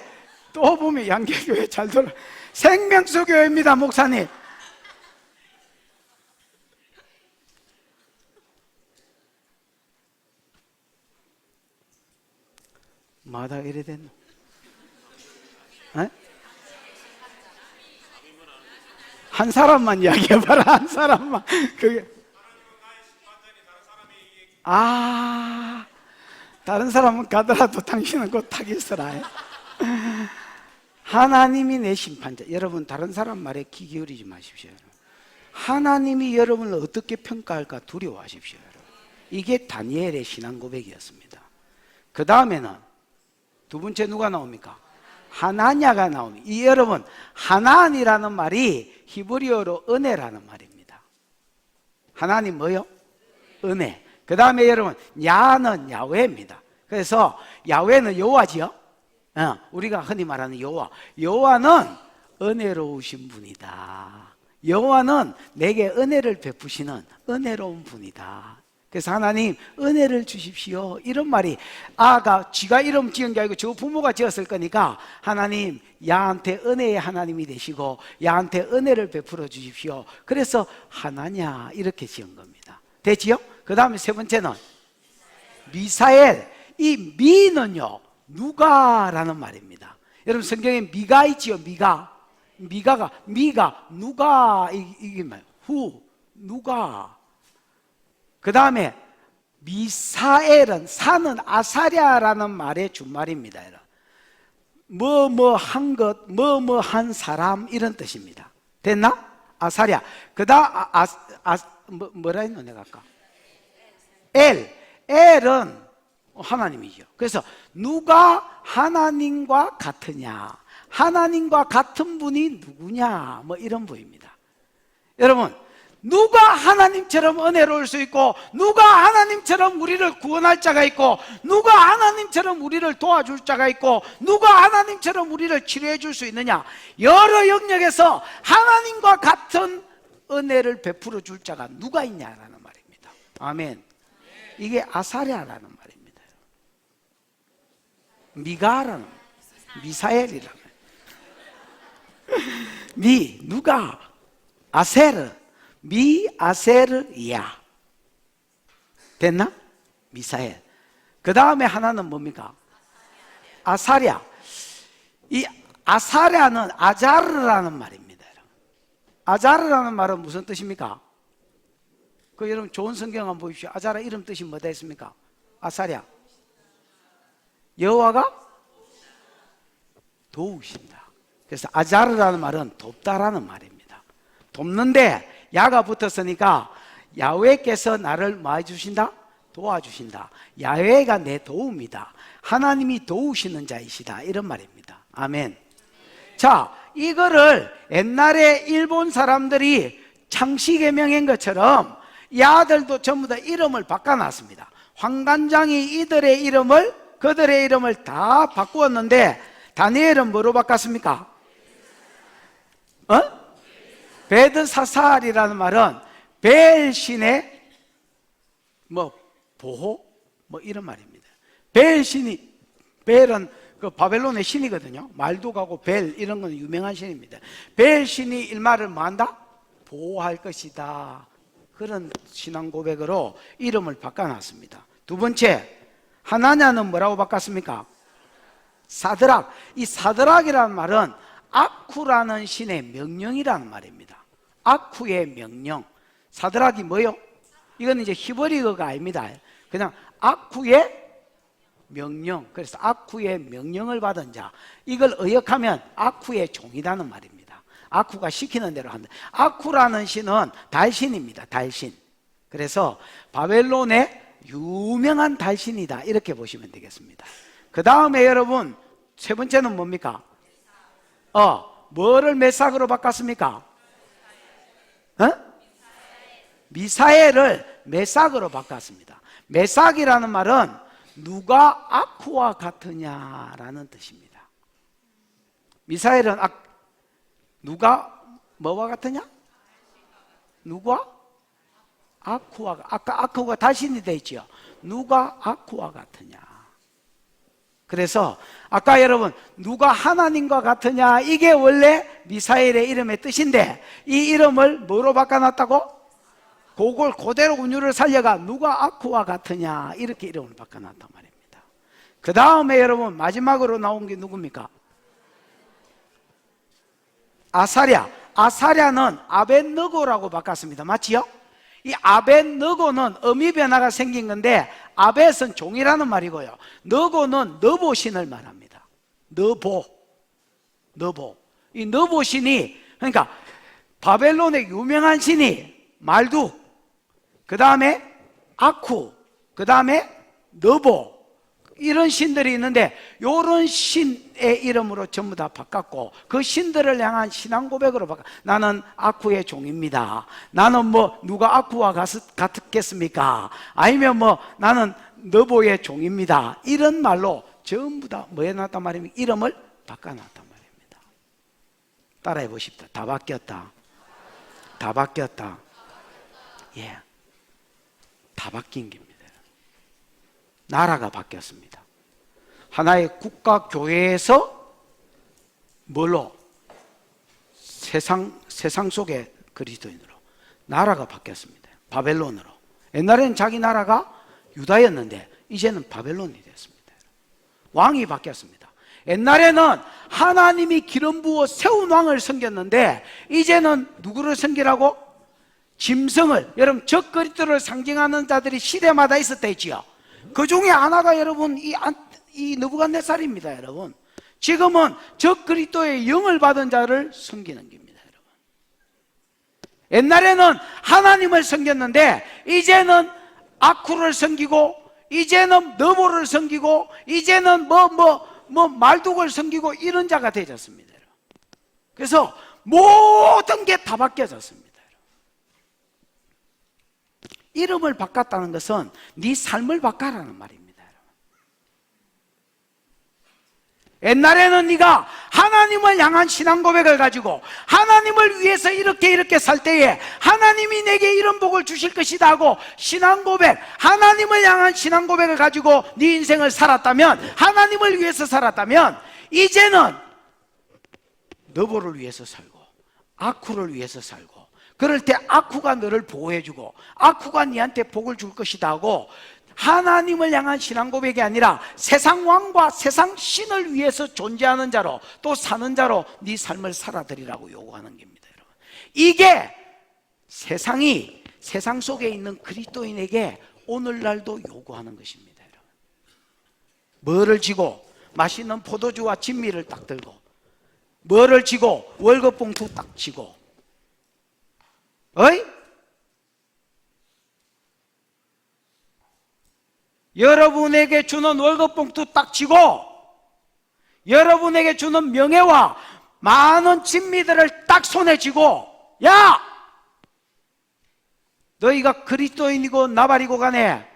또 보면 양결교회 잘 돌아가. 생명수교회입니다 목사님. 마다 이래 됐노? 한 사람만 이야기해봐라. 한 사람만. 그게 다른 사람은 가더라도 당신은 곧 타기 있어라. 하나님이 내 심판자. 여러분, 다른 사람 말에 귀 기울이지 마십시오, 여러분. 하나님이 여러분을 어떻게 평가할까 두려워하십시오, 여러분. 이게 다니엘의 신앙 고백이었습니다. 그 다음에는 두 번째 누가 나옵니까? 하나냐가 나옵니다. 이 여러분, 하나니라는 말이 히브리어로 은혜라는 말입니다. 하나님 뭐요? 은혜. 그 다음에 여러분, 야는 야훼입니다. 그래서 야훼는 여호와지요. 우리가 흔히 말하는 여호와. 여호와는 은혜로우신 분이다. 여호와는 내게 은혜를 베푸시는 은혜로운 분이다. 그래서 하나님 은혜를 주십시오, 이런 말이, 아가 지가 이름 지은 게 아니고 저 부모가 지었을 거니까 하나님 야한테 은혜의 하나님이 되시고 야한테 은혜를 베풀어 주십시오. 그래서 하나냐 이렇게 지은 겁니다. 됐지요? 그 다음에 세 번째는 미사엘. 이 미는요 누가라는 말입니다. 여러분 성경에 미가 있지요. 미가 누가, 이게 뭐예요? 누가. 그 다음에 미사엘은, 사는 아사랴라는 말의 준말입니다. 뭐 한 것, 뭐 한 사람 이런 뜻입니다. 됐나? 아사랴. 그다음 뭐라 했노 내가 아까? 엘은 하나님이죠. 그래서 누가 하나님과 같으냐? 하나님과 같은 분이 누구냐? 뭐 이런 분입니다. 여러분, 누가 하나님처럼 은혜로울 수 있고, 누가 하나님처럼 우리를 구원할 자가 있고, 누가 하나님처럼 우리를 도와줄 자가 있고, 누가 하나님처럼 우리를 치료해 줄 수 있느냐? 여러 영역에서 하나님과 같은 은혜를 베풀어 줄 자가 누가 있냐라는 말입니다. 아멘. 이게 아사랴라는 말입니다. 미가라는, 미사엘이라는, 누가, 아세르, 미아세르야. 됐나? 미사엘. 그 다음에 하나는 뭡니까? 아사랴. 이 아사랴는 아자르라는 말입니다. 아자르라는 말은 무슨 뜻입니까? 그 여러분 좋은 성경 한번 보십시오. 아자르 이름 뜻이 뭐다 했습니까? 아사랴. 여호와가 도우신다. 그래서 아자르라는 말은 돕다라는 말입니다. 돕는데 야가 붙었으니까 야훼께서 나를 뭐 해주신다? 도와주신다. 야훼가 내 도움이다. 하나님이 도우시는 자이시다. 이런 말입니다. 아멘. 자, 이거를 옛날에 일본 사람들이 창씨개명인 것처럼 이 아들도 전부 다 이름을 바꿔놨습니다. 황관장이 그들의 이름을 다 바꾸었는데 다니엘은 뭐로 바꿨습니까? 베드사살이라는 말은 베엘신의 보호? 이런 말입니다. 베엘은 그 바벨론의 신이거든요. 말두가고 벨 이런 건 유명한 신입니다. 베엘신이 일말을 뭐 한다? 보호할 것이다. 그런 신앙 고백으로 이름을 바꿔놨습니다. 두 번째, 하나냐는 뭐라고 바꿨습니까? 사드락. 이 사드락이라는 말은 아쿠라는 신의 명령이라는 말입니다. 아쿠의 명령. 사드락이 뭐요? 이건 이제 히브리어가 아닙니다. 그냥 아쿠의 명령. 그래서 아쿠의 명령을 받은 자. 이걸 의역하면 아쿠의 종이라는 말입니다. 아쿠가 시키는 대로 한다. 아쿠라는 신은 달신입니다. 달신. 그래서 바벨론의 유명한 달신이다. 이렇게 보시면 되겠습니다. 그 다음에 여러분, 세 번째는 뭡니까? 뭐를 메삭으로 바꿨습니까? 미사엘을 메삭으로 바꿨습니다. 메삭이라는 말은 누가 아쿠와 같으냐라는 뜻입니다. 미사엘은 누가 뭐와 같으냐? 누가? 아까 아쿠가 달신이 되어 있죠. 누가 아쿠와 같으냐? 그래서 아까 여러분 누가 하나님과 같으냐 이게 원래 미사엘의 이름의 뜻인데 이 이름을 뭐로 바꿔놨다고? 그걸 그대로 운율을 살려가 누가 아쿠와 같으냐 이렇게 이름을 바꿔놨단 말입니다. 그 다음에 여러분 마지막으로 나온 게 누굽니까? 아사랴. 아사랴는 아벳느고라고 바꿨습니다. 맞지요? 이 아벳느고는 어미 변화가 생긴 건데 아벳은 종이라는 말이고요. 느고는 느보신을 말합니다. 느보. 이 느보신이 그러니까 바벨론의 유명한 신이 말두, 그 다음에 아쿠, 그 다음에 느보 이런 신들이 있는데 이런 신의 이름으로 전부 다 바꿨고 그 신들을 향한 신앙 고백으로 바꿔. 나는 아쿠의 종입니다. 나는 누가 아쿠와 같겠습니까? 아니면 나는 느보의 종입니다. 이런 말로 전부 다 뭐 해놨단 말입니까? 이름을 바꿔놨단 말입니다. 따라해 보십시오. 다 바뀌었다. 다 바뀌었다. 예, 다 바뀐 겁니다. 나라가 바뀌었습니다. 하나의 국가 교회에서 뭘로? 세상 속의 그리스도인으로 나라가 바뀌었습니다. 바벨론으로. 옛날에는 자기 나라가 유다였는데 이제는 바벨론이 됐습니다. 왕이 바뀌었습니다. 옛날에는 하나님이 기름 부어 세운 왕을 섬겼는데 이제는 누구를 섬기라고? 짐승을. 여러분 적그리스도를 상징하는 자들이 시대마다 있었다 했지요. 그 중에 하나가 여러분 이 느부갓네살입니다. 여러분 지금은 저 그리스도의 영을 받은 자를 섬기는 겁니다, 여러분. 옛날에는 하나님을 섬겼는데 이제는 아쿠를 섬기고, 이제는 너보를 섬기고, 이제는 말뚝을 섬기고 이런 자가 되졌습니다. 그래서 모든 게 다 바뀌어졌습니다. 이름을 바꿨다는 것은 네 삶을 바꿔라는 말입니다. 옛날에는 네가 하나님을 향한 신앙 고백을 가지고 하나님을 위해서 이렇게 살 때에 하나님이 내게 이런 복을 주실 것이다 하고 신앙 고백, 하나님을 향한 신앙 고백을 가지고 네 인생을 살았다면, 하나님을 위해서 살았다면, 이제는 너보를 위해서 살고 아쿠를 위해서 살고, 그럴 때 아쿠가 너를 보호해주고 아쿠가 네한테 복을 줄 것이다 하고, 하나님을 향한 신앙 고백이 아니라 세상 왕과 세상 신을 위해서 존재하는 자로 또 사는 자로 네 삶을 살아들이라고 요구하는 겁니다, 여러분. 이게 세상이, 세상 속에 있는 그리스도인에게 오늘날도 요구하는 것입니다, 여러분. 뭐를 쥐고? 맛있는 포도주와 진미를 딱 들고, 뭐를 쥐고? 월급 봉투 딱 쥐고, 어이? 여러분에게 주는 월급 봉투 딱 쥐고, 여러분에게 주는 명예와 많은 진미들을 딱 손에 쥐고, 야! 너희가 그리스도인이고 나발이고 간에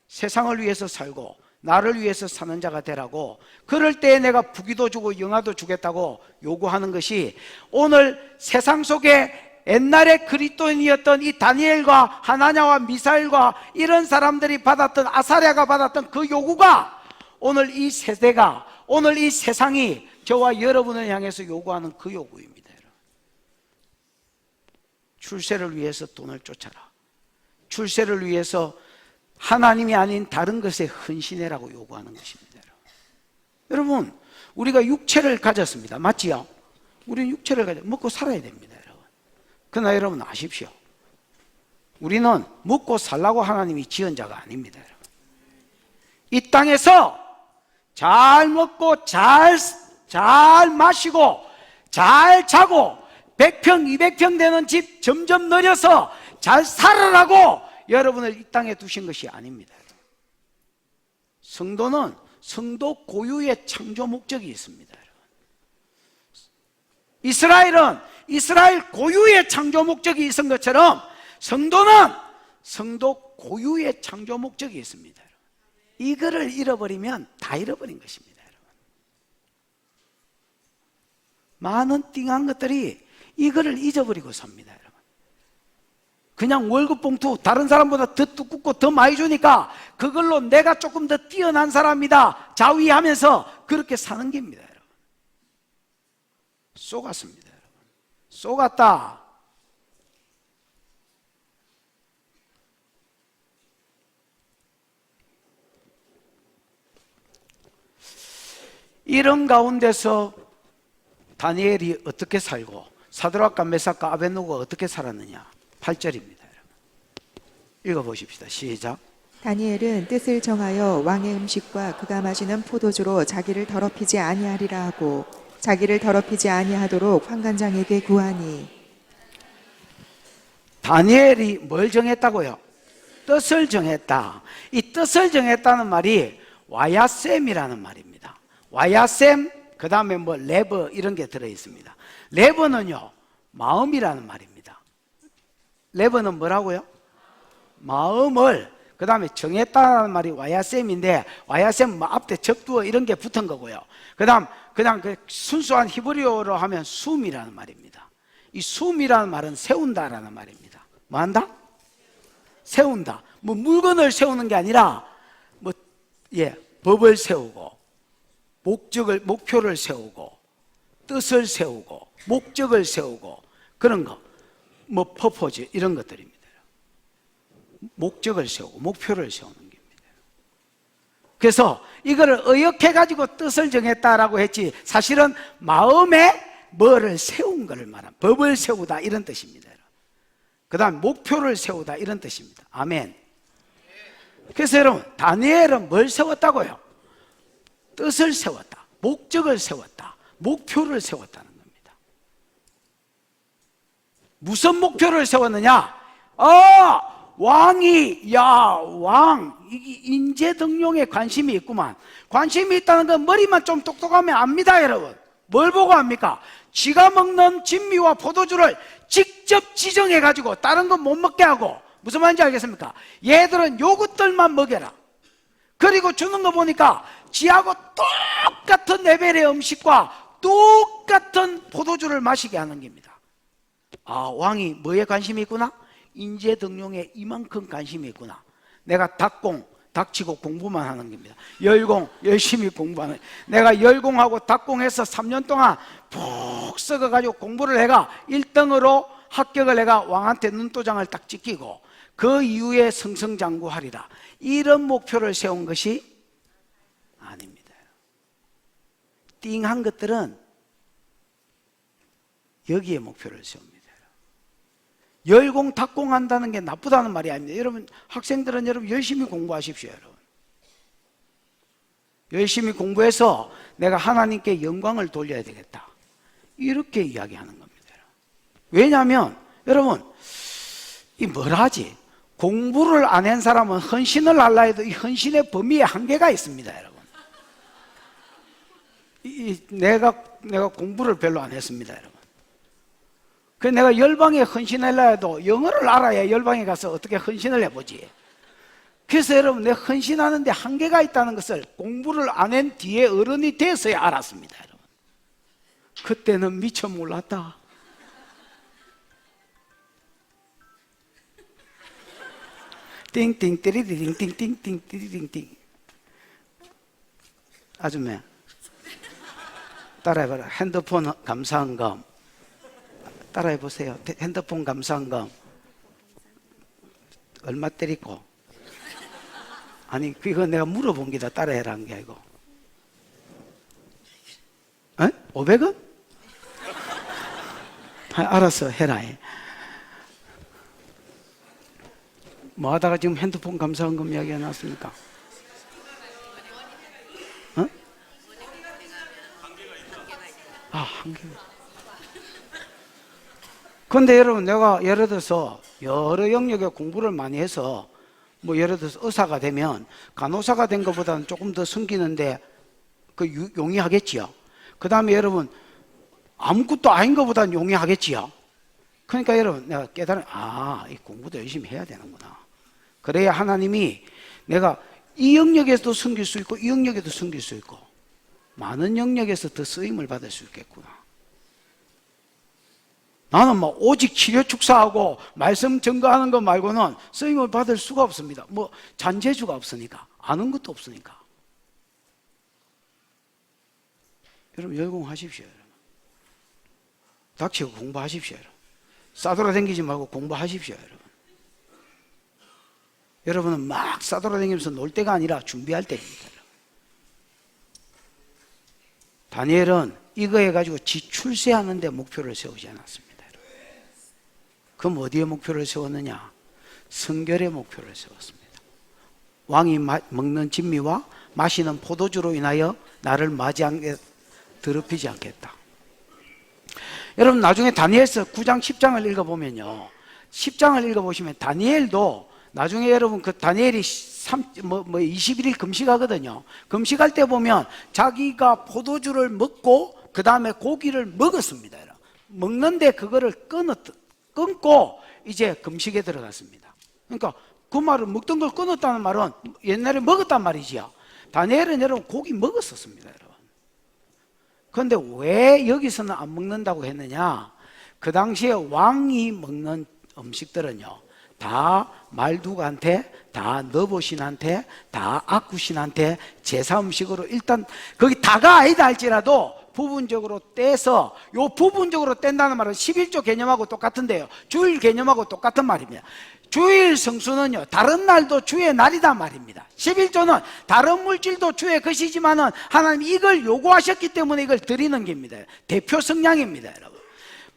세상을 위해서 살고 나를 위해서 사는 자가 되라고, 그럴 때에 내가 부귀도 주고 영화도 주겠다고 요구하는 것이, 오늘 세상 속에 옛날에 그리스도인이었던 이 다니엘과 하나냐와 미사엘과 이런 사람들이 받았던, 아사랴가 받았던 그 요구가 오늘 이 세대가, 오늘 이 세상이 저와 여러분을 향해서 요구하는 그 요구입니다. 출세를 위해서 돈을 쫓아라, 출세를 위해서 하나님이 아닌 다른 것에 헌신해라고 요구하는 것입니다. 여러분, 우리가 육체를 가졌습니다. 맞지요? 우리는 육체를 가져 먹고 살아야 됩니다. 그러나 여러분 아십시오, 우리는 먹고 살라고 하나님이 지은 자가 아닙니다. 여러분. 이 땅에서 잘 먹고 잘 마시고 잘 자고 100평 200평 되는 집 점점 늘려서 잘 살아라고 여러분을 이 땅에 두신 것이 아닙니다. 성도는 성도 고유의 창조 목적이 있습니다. 이스라엘은 이스라엘 고유의 창조 목적이 있은 것처럼 성도는 성도 고유의 창조 목적이 있습니다. 이거를 잃어버리면 다 잃어버린 것입니다. 많은 띵한 것들이 이거를 잊어버리고 삽니다. 그냥 월급 봉투 다른 사람보다 더 두껍고 더 많이 주니까 그걸로 내가 조금 더 뛰어난 사람이다 자위하면서 그렇게 사는 겁니다. 속았습니다. 속았다. 이런 가운데서 다니엘이 어떻게 살고 사드락과 메삭과 아벳노고가 어떻게 살았느냐, 8절입니다. 읽어보십시다. 시작. 다니엘은 뜻을 정하여 왕의 음식과 그가 마시는 포도주로 자기를 더럽히지 아니하리라 하고 자기를 더럽히지 아니하도록 환관장에게 구하니. 다니엘이 뭘 정했다고요? 뜻을 정했다. 이 뜻을 정했다는 말이 와야셈이라는 말입니다. 와야셈, 그 다음에 레버 이런 게 들어있습니다. 레버는요, 마음이라는 말입니다. 레버는 뭐라고요? 마음을, 그 다음에 정했다는 말이 와야셈인데, 와야셈 앞에 적두어 이런 게 붙은 거고요. 그 다음 그냥 그 순수한 히브리어로 하면 숨이라는 말입니다. 이 숨이라는 말은 세운다라는 말입니다. 뭐 한다? 세운다. 뭐 물건을 세우는 게 아니라 법을 세우고 목표를 세우고 뜻을 세우고 목적을 세우고 그런 거, 퍼포즈 이런 것들입니다. 목적을 세우고 목표를 세우는 겁니다. 그래서 이거를 의역해가지고 뜻을 정했다라고 했지, 사실은 마음에 뭐를 세운 것을 말한, 법을 세우다 이런 뜻입니다. 그 다음 목표를 세우다 이런 뜻입니다. 아멘. 그래서 여러분, 다니엘은 뭘 세웠다고요? 뜻을 세웠다. 목적을 세웠다. 목표를 세웠다는 겁니다. 무슨 목표를 세웠느냐? 왕이, 이게 인재등용에 관심이 있구만. 관심이 있다는 건 머리만 좀 똑똑하면 압니다, 여러분. 뭘 보고 합니까? 쥐가 먹는 진미와 포도주를 직접 지정해가지고 다른 건 못 먹게 하고, 무슨 말인지 알겠습니까? 얘들은 요것들만 먹여라. 그리고 주는 거 보니까 지하고 똑같은 레벨의 음식과 똑같은 포도주를 마시게 하는 겁니다. 왕이 뭐에 관심이 있구나? 인재등용에 이만큼 관심이 있구나. 내가 닥치고 공부만 하는 겁니다. 열공, 열심히 공부하는. 내가 열공하고 닥공해서 3년 동안 푹 썩어가지고 공부를 해가 1등으로 합격을 해가 왕한테 눈도장을 딱 찍히고 그 이후에 승승장구하리라. 이런 목표를 세운 것이 아닙니다. 띵한 것들은 여기에 목표를 세웁니다. 열공, 탁공한다는 게 나쁘다는 말이 아닙니다. 여러분, 학생들은 여러분 열심히 공부하십시오, 여러분. 열심히 공부해서 내가 하나님께 영광을 돌려야 되겠다. 이렇게 이야기하는 겁니다. 왜냐하면 여러분, 이 뭐라 하지? 공부를 안 한 사람은 헌신을 하려 해도 이 헌신의 범위에 한계가 있습니다, 여러분. 내가 공부를 별로 안 했습니다, 여러분. 그래서 내가 열방에 헌신하려 해도 영어를 알아야 열방에 가서 어떻게 헌신을 해보지. 그래서 여러분, 내가 헌신하는데 한계가 있다는 것을 공부를 안 한 뒤에 어른이 돼서야 알았습니다, 여러분. 그때는 미처 몰랐다. 띵띵 띠리딩 띵띵띵 띠리딩. 아줌마 따라해봐라. 핸드폰 감사한금 따라해보세요. 핸드폰 감사한금 얼마 때리고? 아니 그거 내가 물어본 게다 따라해라는 게 아니고 500원? 알았어 해라. 뭐 하다가 지금 핸드폰 감사한금 이야기가 나왔습니까? 한계가. 근데 여러분, 내가 예를 들어서 여러 영역에 공부를 많이 해서 뭐 예를 들어서 의사가 되면 간호사가 된 것보다는 조금 더 숨기는데 용이하겠지요. 그 다음에 여러분, 아무것도 아닌 것보다는 용이하겠지요. 그러니까 여러분, 내가 깨달은 이 공부도 열심히 해야 되는구나. 그래야 하나님이 내가 이 영역에서도 숨길 수 있고 이 영역에도 숨길 수 있고 많은 영역에서 더 쓰임을 받을 수 있겠구나. 나는 뭐 오직 치료 축사하고 말씀 증거하는 것 말고는 쓰임을 받을 수가 없습니다. 뭐 잔재주가 없으니까, 아는 것도 없으니까. 여러분 열공하십시오. 여러분. 닥치고 공부하십시오. 여러분. 싸돌아다니지 말고 공부하십시오. 여러분. 여러분은 막 싸돌아다니면서 놀 때가 아니라 준비할 때입니다. 다니엘은 이거 해가지고 지출세하는 데 목표를 세우지 않았습니다. 그럼 어디에 목표를 세웠느냐? 성결의 목표를 세웠습니다. 왕이 먹는 진미와 마시는 포도주로 인하여 나를 맞이하게 더럽히지 않겠다. 여러분 나중에 다니엘서 9장 10장을 읽어보면요, 10장을 읽어보시면 다니엘도 나중에 여러분 그 다니엘이 21일 금식하거든요. 금식할 때 보면 자기가 포도주를 먹고 그 다음에 고기를 먹었습니다. 먹는데 그거를 끊고 이제 금식에 들어갔습니다. 그러니까 그 말은 먹던 걸 끊었다는 말은 옛날에 먹었단 말이지요. 다니엘은 여러분 고기 먹었었습니다, 여러분. 그런데 왜 여기서는 안 먹는다고 했느냐? 그 당시에 왕이 먹는 음식들은요, 다 말두가한테, 다 너보신한테, 다 아쿠신한테 제사 음식으로 일단 거기 다가 아니다 할지라도 부분적으로 떼서, 요 부분적으로 뗀다는 말은 11조 개념하고 똑같은데요, 주일 개념하고 똑같은 말입니다. 주일 성수는요, 다른 날도 주의 날이다 말입니다. 11조는 다른 물질도 주의 것이지만은 하나님이 이걸 요구하셨기 때문에 이걸 드리는 겁니다. 대표 성량입니다, 여러분.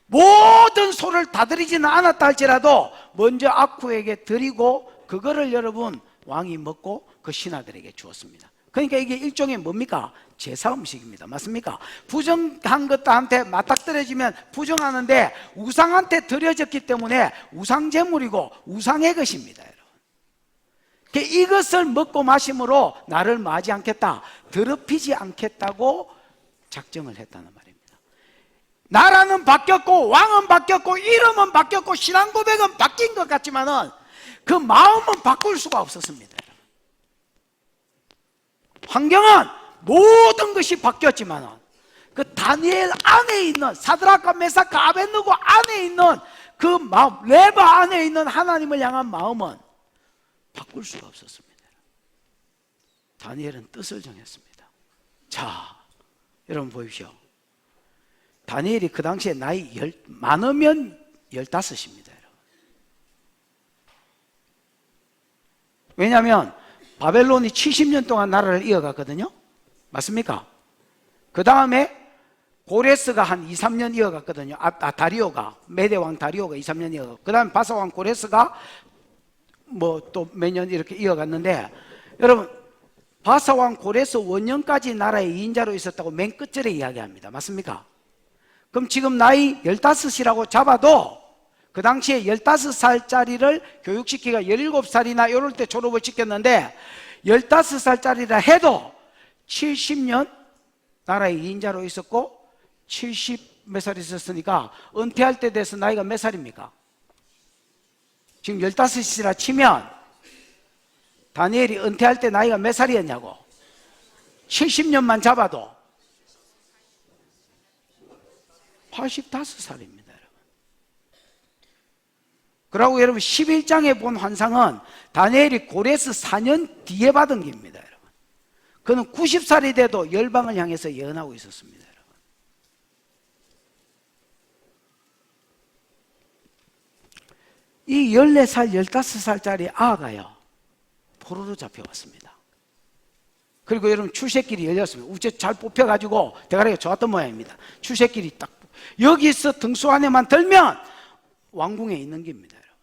모든 소를 다 드리지는 않았다 할지라도 먼저 아쿠에게 드리고 그거를 여러분 왕이 먹고 그 신하들에게 주었습니다. 그러니까 이게 일종의 뭡니까? 제사 음식입니다. 맞습니까? 부정한 것들한테 맞닥뜨려지면 부정하는데 우상한테 드려졌기 때문에 우상제물이고 우상의 것입니다. 여러분. 이것을 먹고 마심으로 나를 맞이 않겠다, 더럽히지 않겠다고 작정을 했다는 말입니다. 나라는 바뀌었고 왕은 바뀌었고 이름은 바뀌었고 신앙 고백은 바뀐 것 같지만은 그 마음은 바꿀 수가 없었습니다. 환경은 모든 것이 바뀌었지만 그 다니엘 안에 있는 사드락과 메삭과 아벳느고 안에 있는 그 마음, 레바 안에 있는 하나님을 향한 마음은 바꿀 수가 없었습니다. 다니엘은 뜻을 정했습니다. 자, 여러분 보십시오. 다니엘이 그 당시에 나이 많으면 15입니다. 왜냐하면 바벨론이 70년 동안 나라를 이어갔거든요. 맞습니까? 그 다음에 고레스가 한 2, 3년 이어갔거든요. 다리오가, 메대왕 다리오가 2, 3년 이어갔고, 그 다음에 바사왕 고레스가 뭐 또 몇 년 이렇게 이어갔는데, 여러분 바사왕 고레스 원년까지 나라의 2인자로 있었다고 맨 끝절에 이야기합니다. 맞습니까? 그럼 지금 나이 15이라고 잡아도 그 당시에 15살짜리를 교육시키기가 17살이나 이럴 때 졸업을 시켰는데 15살짜리라 해도 70년 나라의 2인자로 있었고 70 몇 살 있었으니까 은퇴할 때 돼서 나이가 몇 살입니까? 지금 15이라 치면 다니엘이 은퇴할 때 나이가 몇 살이었냐고? 70년만 잡아도 85살입니다. 그러고 여러분 11장에 본 환상은 다니엘이 고레스 4년 뒤에 받은 겁니다. 여러분. 그는 90살이 돼도 열방을 향해서 예언하고 있었습니다. 여러분. 이 14살, 15살짜리 아가요 포로로 잡혀왔습니다. 그리고 여러분 출세길이 열렸습니다. 우째 잘 뽑혀가지고 대가리가 좋았던 모양입니다. 출세길이 딱 여기서 등수 안에만 들면 왕궁에 있는 겁니다. 여러분.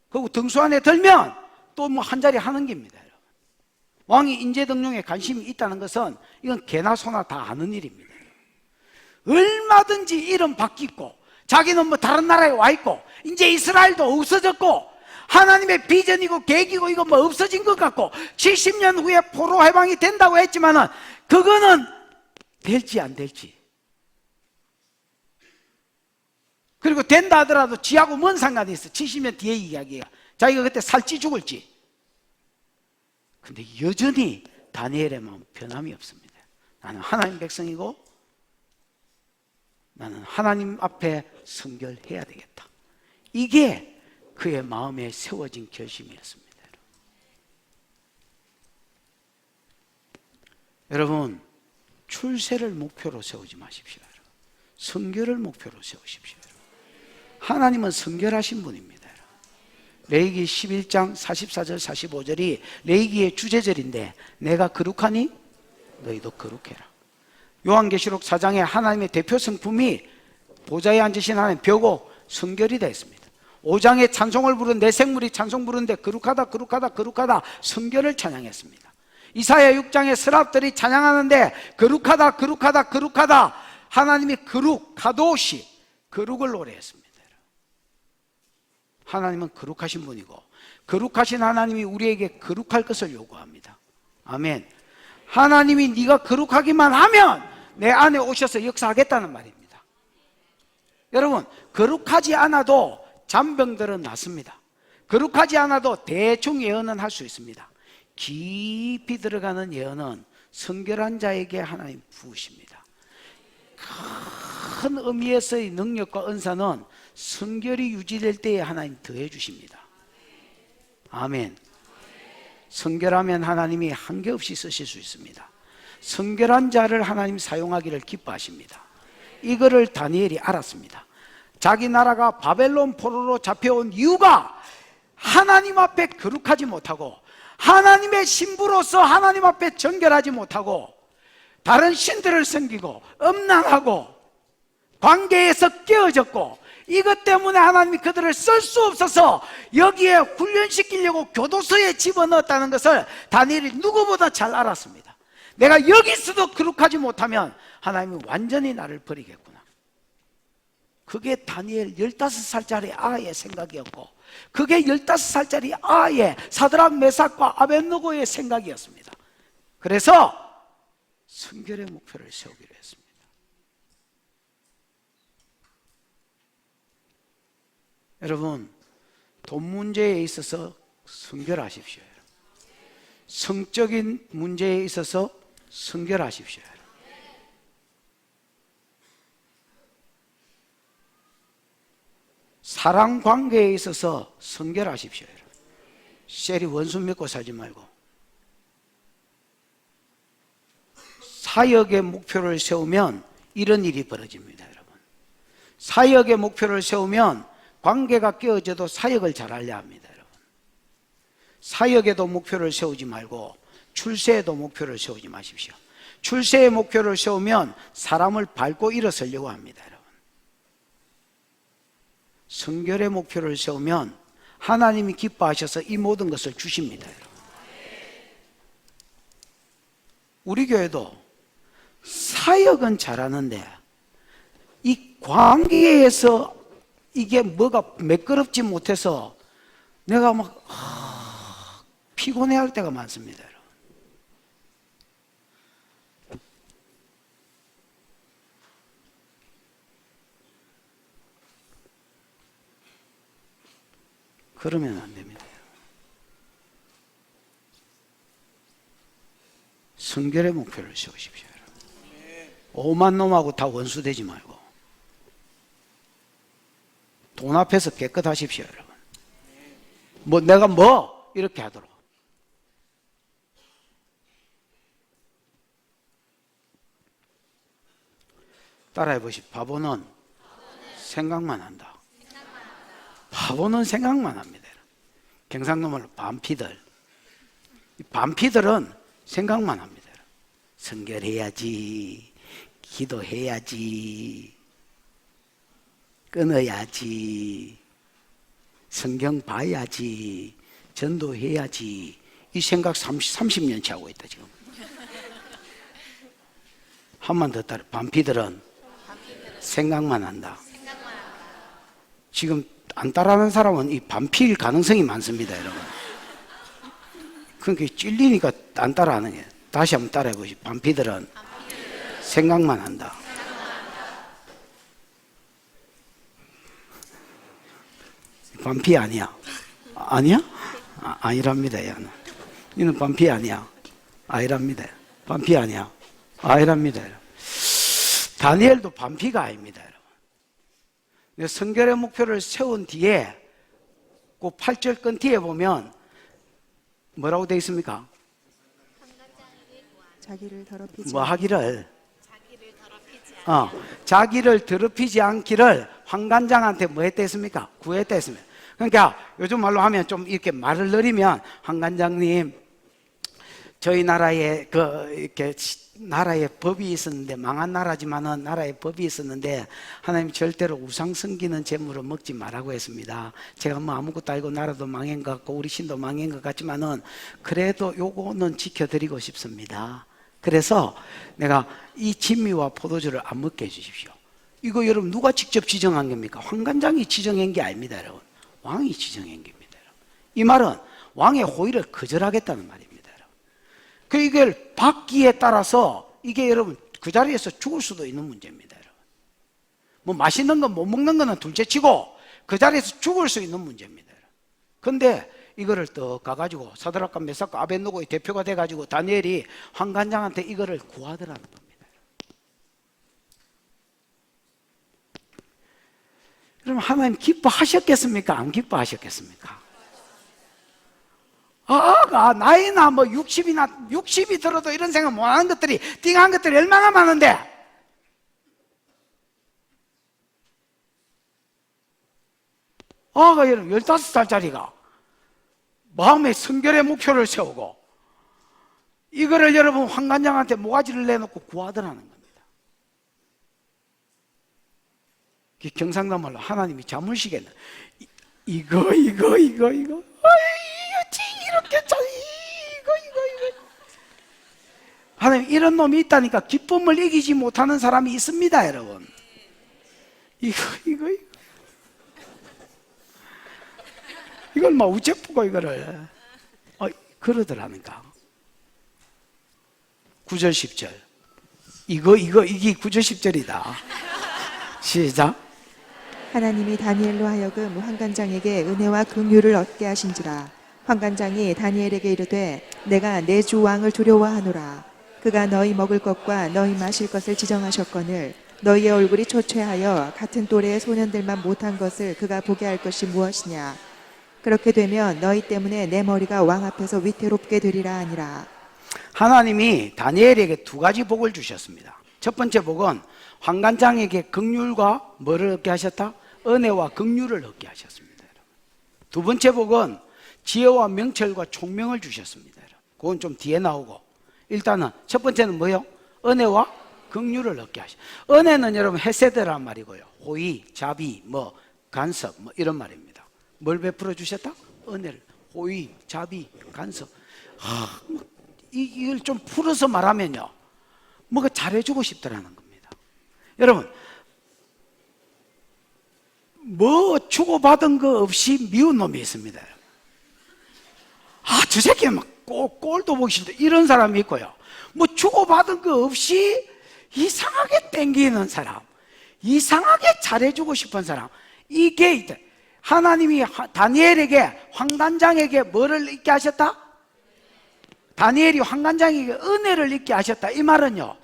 그리고 등수 안에 들면 또 뭐 한 자리 하는 겁니다. 여러분. 왕이 인재등용에 관심이 있다는 것은 이건 개나 소나 다 아는 일입니다. 얼마든지 이름 바뀌고 자기는 뭐 다른 나라에 와 있고 이제 이스라엘도 없어졌고 하나님의 비전이고 계획이고 이거 뭐 없어진 것 같고 70년 후에 포로 해방이 된다고 했지만은 그거는 될지 안 될지, 그리고 된다 하더라도 지하고 뭔 상관이 있어? 70년 뒤에 이야기야. 자기가 그때 살지 죽을지. 근데 여전히 다니엘의 마음 변함이 없습니다. 나는 하나님 백성이고 나는 하나님 앞에 성결해야 되겠다. 이게 그의 마음에 세워진 결심이었습니다. 여러분, 출세를 목표로 세우지 마십시오. 성결을 목표로 세우십시오. 하나님은 성결하신 분입니다. 레위기 11장 44절 45절이 레위기의 주제절인데 내가 거룩하니 너희도 거룩해라. 요한계시록 4장에 하나님의 대표 성품이 보좌에 앉으신 하나님 벼고 성결이 되어 있습니다. 5장에 찬송을 부른 내 생물이 찬송 부르는데 거룩하다 거룩하다 거룩하다 성결을 찬양했습니다. 이사야 6장에 스랍들이 찬양하는데 거룩하다 거룩하다 거룩하다 하나님이 거룩 가도시 거룩을 노래했습니다. 하나님은 거룩하신 분이고 거룩하신 하나님이 우리에게 거룩할 것을 요구합니다. 아멘. 하나님이 네가 거룩하기만 하면 내 안에 오셔서 역사하겠다는 말입니다. 여러분, 거룩하지 않아도 잔병들은 낫습니다. 거룩하지 않아도 대충 예언은 할 수 있습니다. 깊이 들어가는 예언은 성결한 자에게 하나님 부으십니다. 큰 의미에서의 능력과 은사는 성결이 유지될 때에 하나님 더해 주십니다. 아멘. 성결하면 하나님이 한계없이 쓰실 수 있습니다. 성결한 자를 하나님 사용하기를 기뻐하십니다. 이거를 다니엘이 알았습니다. 자기 나라가 바벨론 포로로 잡혀온 이유가 하나님 앞에 거룩하지 못하고 하나님의 신부로서 하나님 앞에 정결하지 못하고 다른 신들을 섬기고 음란하고 관계에서 깨어졌고 이것 때문에 하나님이 그들을 쓸 수 없어서 여기에 훈련시키려고 교도소에 집어넣었다는 것을 다니엘이 누구보다 잘 알았습니다. 내가 여기서도 그룩하지 못하면 하나님이 완전히 나를 버리겠구나. 그게 다니엘 15살짜리 아이의 생각이었고, 그게 15살짜리 아이의 사드락 메삭과 아벳느고의 생각이었습니다. 그래서 순결의 목표를 세우기로 했습니다. 여러분, 돈 문제에 있어서 순결하십시오. 성적인 문제에 있어서 순결하십시오. 사랑 관계에 있어서 순결하십시오. 셀이 원수 믿고 살지 말고, 사역의 목표를 세우면 이런 일이 벌어집니다. 여러분, 사역의 목표를 세우면 관계가 깨어져도 사역을 잘하려 합니다. 여러분, 사역에도 목표를 세우지 말고 출세에도 목표를 세우지 마십시오. 출세의 목표를 세우면 사람을 밟고 일어서려고 합니다. 여러분, 성결의 목표를 세우면 하나님이 기뻐하셔서 이 모든 것을 주십니다. 여러분, 우리 교회도 사역은 잘하는데 이 관계에서 이게 뭐가 매끄럽지 못해서 내가 막 피곤해할 때가 많습니다. 여러분, 그러면 안 됩니다. 성결의 목표를 세우십시오. 오만 놈하고 다 원수되지 말고 돈 앞에서 깨끗하십시오. 여러분, 내가 이렇게 하도록. 따라해 보십시오. 바보는 생각만 한다. 바보는 생각만 합니다. 경상도말로 반피들. 이 반피들은 생각만 합니다. 성결해야지, 기도해야지, 끊어야지, 성경 봐야지, 전도해야지, 이 생각 30년치 하고 있다 지금. 한번 더 따라. 반피들은 생각만 한다. 지금 안 따라하는 사람은 이 반피일 가능성이 많습니다, 여러분. 그러니까 찔리니까 안 따라하는 게. 다시 한번 따라해 보시죠. 반피들은 생각만 한다. 반피 아니야? 아니야? 아니랍니다. 얘는. 이는 반피 아니야? 아니랍니다. 반피 아니야? 아니랍니다. 다니엘도 반피가 아닙니다. 성결의 목표를 세운 뒤에 그 8절 끈 뒤에 보면 뭐라고 되어 있습니까? 자기를 더럽히지 뭐 하기를? 자기를 더럽히지 않기를 황관장한테 뭐 했다 했습니까? 구했다 했습니다. 그러니까 요즘 말로 하면 좀 이렇게 말을 늘리면, 황관장님, 저희 나라에 이렇게 나라에 법이 있었는데, 망한 나라지만은 나라에 법이 있었는데 하나님 절대로 우상 섬기는 재물을 먹지 말라고 했습니다. 제가 뭐 아무것도 아니고 나라도 망한 것 같고 우리 신도 망한 것 같지만은 그래도 요거는 지켜드리고 싶습니다. 그래서 내가 이 진미와 포도주를 안 먹게 해주십시오. 이거 여러분 누가 직접 지정한 겁니까? 황관장이 지정한 게 아닙니다. 여러분, 왕이 지정한 겁니다. 여러분, 이 말은 왕의 호의를 거절하겠다는 말입니다. 이걸 받기에 따라서 이게 여러분 그 자리에서 죽을 수도 있는 문제입니다. 여러분, 뭐 맛있는 거 못 먹는 거는 둘째 치고 그 자리에서 죽을 수 있는 문제입니다. 그런데 이거를 떡 가가지고 사드락과 메삭과 아벳느고의 대표가 돼가지고 다니엘이 황관장한테 이거를 구하더라는 겁니다. 그럼 하나님 기뻐하셨겠습니까? 안 기뻐하셨겠습니까? 나이나 뭐 60이 들어도 이런 생각 못 하는 것들이, 띵한 것들이 얼마나 많은데, 여러분 15살짜리가 마음의 성결의 목표를 세우고 이거를 여러분 황관장한테 모가지를 내놓고 구하더라는 겁니다. 경상도 말로 하나님이 자물시겠네. 이거 어이 이렇게 이거 하나님 이런 놈이 있다니까. 기쁨을 이기지 못하는 사람이 있습니다, 여러분. 이걸 막 우째푸고 이거를 그러더라니까. 9절 10절 이게 9절 10절이다. 시작. 하나님이 다니엘로 하여금 환관장에게 은혜와 긍휼을 얻게 하신지라. 환관장이 다니엘에게 이르되 내가 내 주 왕을 두려워하노라. 그가 너희 먹을 것과 너희 마실 것을 지정하셨거늘 너희의 얼굴이 초췌하여 같은 또래의 소년들만 못한 것을 그가 보게 할 것이 무엇이냐. 그렇게 되면 너희 때문에 내 머리가 왕 앞에서 위태롭게 되리라 하니라. 하나님이 다니엘에게 두 가지 복을 주셨습니다. 첫 번째 복은 환관장에게 긍휼과 뭐를 얻게 하셨다? 은혜와 긍휼을 얻게 하셨습니다. 두 번째 복은 지혜와 명철과 총명을 주셨습니다. 그건 좀 뒤에 나오고, 일단은 첫 번째는 뭐요? 은혜와 긍휼을 얻게 하셨. 은혜는 여러분 헤세드란 말이고요. 호의, 자비, 간섭 이런 말입니다. 뭘 베풀어 주셨다? 은혜를. 호의, 자비, 간섭. 이걸 좀 풀어서 말하면요, 뭐가 잘해주고 싶더라는 겁니다. 여러분, 뭐 주고받은 거 없이 미운 놈이 있습니다. 저 새끼는 막 꼴도 보기 싫다 이런 사람이 있고요, 뭐 주고받은 거 없이 이상하게 땡기는 사람, 이상하게 잘해주고 싶은 사람, 이게 있다. 하나님이 다니엘에게 환관장에게 뭐를 잊게 하셨다? 다니엘이 환관장에게 은혜를 잊게 하셨다. 이 말은요,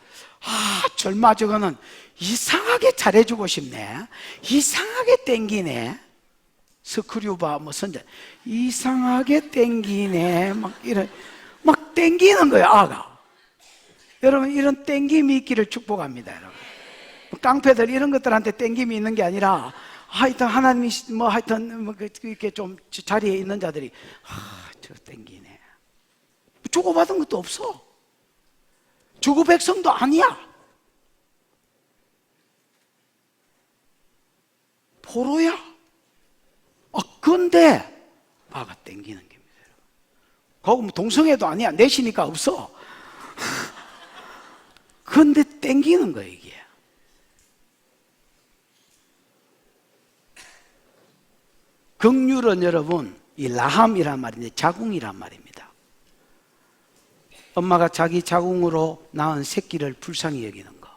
절마 저거는 이상하게 잘해주고 싶네, 이상하게 땡기네, 스크류바 선자 이상하게 땡기네, 막 땡기는 거예요, 아가. 여러분, 이런 땡김이 있기를 축복합니다. 여러분, 깡패들 이런 것들한테 땡김이 있는 게 아니라 하여튼 하나님이 이렇게 좀 자리에 있는 자들이 저 땡기네, 주고받은 것도 없어, 주고 백성도 아니야, 포로야. 근데 아가 땡기는 겁니다. 거기 뭐 동성애도 아니야, 내시니까 없어. 근데 땡기는 거예요, 이게. 긍휼은 여러분, 이 라함이란 말인데 자궁이란 말입니다. 엄마가 자기 자궁으로 낳은 새끼를 불쌍히 여기는 거,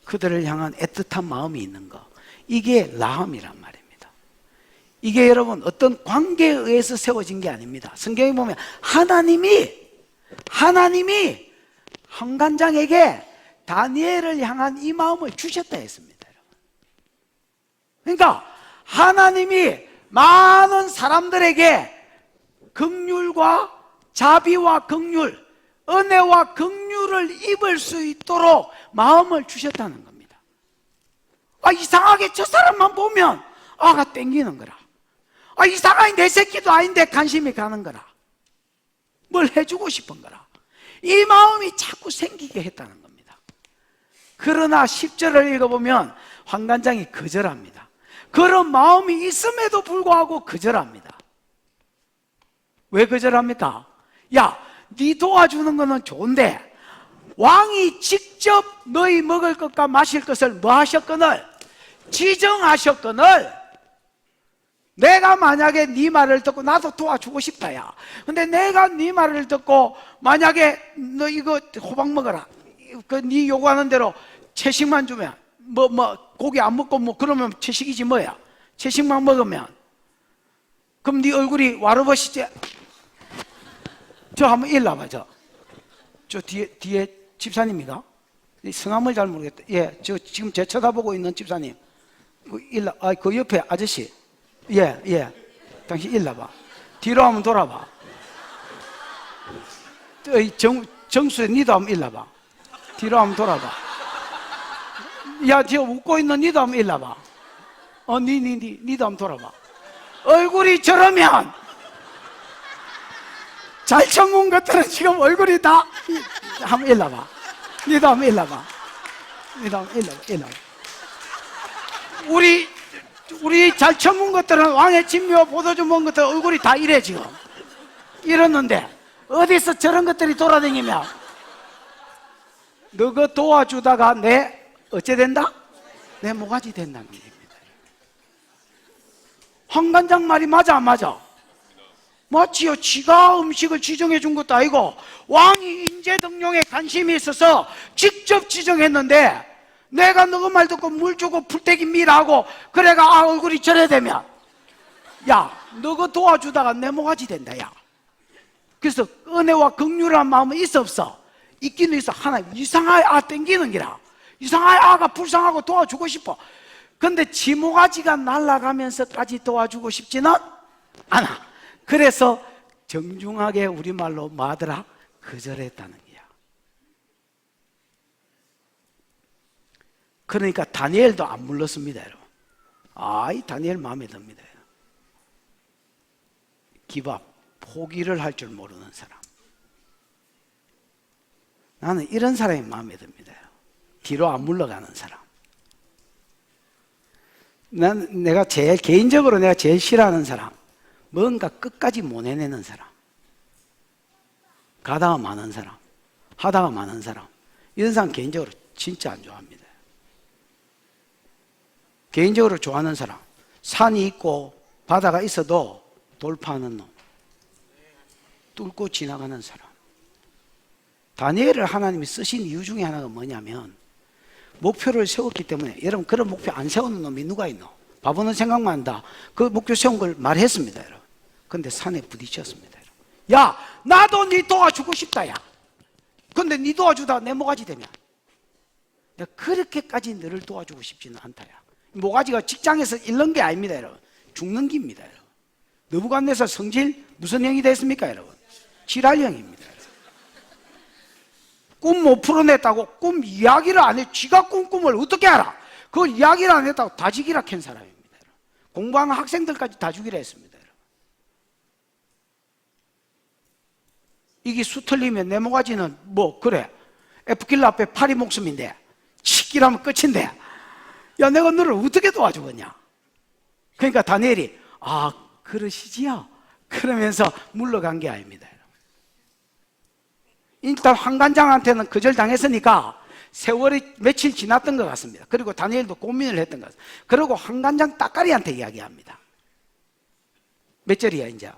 그들을 향한 애틋한 마음이 있는 거, 이게 라함이란 말입니다. 이게 여러분 어떤 관계에 의해서 세워진 게 아닙니다. 성경에 보면 하나님이 환관장에게 다니엘을 향한 이 마음을 주셨다 했습니다. 그러니까 하나님이 많은 사람들에게 긍휼과 자비와 긍휼, 은혜와 긍휼을 입을 수 있도록 마음을 주셨다는 겁니다. 이상하게 저 사람만 보면 아가 땡기는 거라. 이상하게 내 새끼도 아닌데 관심이 가는 거라. 뭘 해주고 싶은 거라. 이 마음이 자꾸 생기게 했다는 겁니다. 그러나 10절을 읽어보면 환관장이 거절합니다. 그런 마음이 있음에도 불구하고 거절합니다. 왜 거절합니까? 네 도와주는 거는 좋은데 왕이 직접 너희 먹을 것과 마실 것을 뭐 하셨거늘? 지정하셨거늘, 내가 만약에 네 말을 듣고 나도 도와주고 싶다야. 근데 내가 네 말을 듣고 만약에 너 이거 호박 먹어라, 네 요구하는 대로 채식만 주면 고기 안 먹고 그러면 채식이지 뭐야. 채식만 먹으면 그럼 네 얼굴이 와르버시지. 저 한번 일러봐. 저 뒤에 집사님이가 성함을 잘 모르겠다. 저 지금 제 쳐다보고 있는 집사님, 그 옆에 아저씨, 당신 일러봐. 뒤로 한번 돌아봐. 정수에 니도 한번 일러봐. 뒤로 한번 돌아봐. 저 웃고 있는 니도 한번 일러봐. 니도 한번 돌아봐. 얼굴이 저러면 잘 쳐먹은 것들은 지금 얼굴이 다 한번 일러봐. 니도 한번 일러봐. 니도 한번 일러봐. 우리 잘 처문 것들은 왕의 진미와 포도주 먹은 것들 얼굴이 다 이래 지금 이랬는데 어디서 저런 것들이 돌아다니며 너가 도와주다가 내 어째 된다? 내 모가지 된다는 겁니다. 황관장 말이 맞아 안 맞아? 맞지요. 지가 음식을 지정해 준 것도 아니고 왕이 인재등용에 관심이 있어서 직접 지정했는데 내가 너가 말 듣고 물 주고 풀떼기 밀하고 그래가 얼굴이 저래 되면 야 너가 도와주다가 내 모가지 된다 야. 그래서 은혜와 긍휼한 마음은 있어 없어? 있기는 있어. 하나 이상하게 땡기는 기라. 이상하게 불쌍하고 도와주고 싶어. 근데 지 모가지가 날아가면서까지 도와주고 싶지는 않아. 그래서 정중하게 우리말로 뭐하더라? 거절했다는 거야. 그러니까 다니엘도 안 물렀습니다, 여러분. 이 다니엘 마음에 듭니다. 기밥, 포기를 할 줄 모르는 사람. 나는 이런 사람이 마음에 듭니다. 뒤로 안 물러가는 사람. 개인적으로 내가 제일 싫어하는 사람. 뭔가 끝까지 못 해내는 사람. 가다가 많은 사람. 하다가 많은 사람. 이런 사람 개인적으로 진짜 안 좋아합니다. 개인적으로 좋아하는 사람. 산이 있고 바다가 있어도 돌파하는 놈. 뚫고 지나가는 사람. 다니엘을 하나님이 쓰신 이유 중에 하나가 뭐냐면 목표를 세웠기 때문에. 여러분 그런 목표 안 세우는 놈이 누가 있노? 바보는 생각만 한다. 그 목표 세운 걸 말했습니다, 여러분. 근데 산에 부딪혔습니다, 여러분. 야, 나도 네 도와주고 싶다, 야. 근데 네 도와주다가 내 모가지 되면 내가 그렇게까지 너를 도와주고 싶지는 않다, 야. 모가지가 직장에서 잃는 게 아닙니다, 여러분. 죽는 기입니다, 여러분. 느부갓네살 성질 무슨 형이 됐습니까, 여러분? 지랄형입니다. 꿈 못 풀어냈다고 꿈 이야기를 안 해. 쥐가 꾼 꿈을 어떻게 알아? 그걸 이야기를 안 했다고 다 죽이라 캔 사람입니다. 공부하는 학생들까지 다 죽이라 했습니다. 이게 수 틀리면 내 모가지는 뭐 그래 에프킬러 앞에 파리 목숨인데 치기라면 끝인데 야 내가 너를 어떻게 도와주겠냐. 그러니까 다니엘이 그러시지요 그러면서 물러간 게 아닙니다. 일단 황관장한테는 거절당했으니까 세월이 며칠 지났던 것 같습니다. 그리고 다니엘도 고민을 했던 것 같습니다. 그리고 황관장 따까리한테 이야기합니다. 몇 절이야 이제?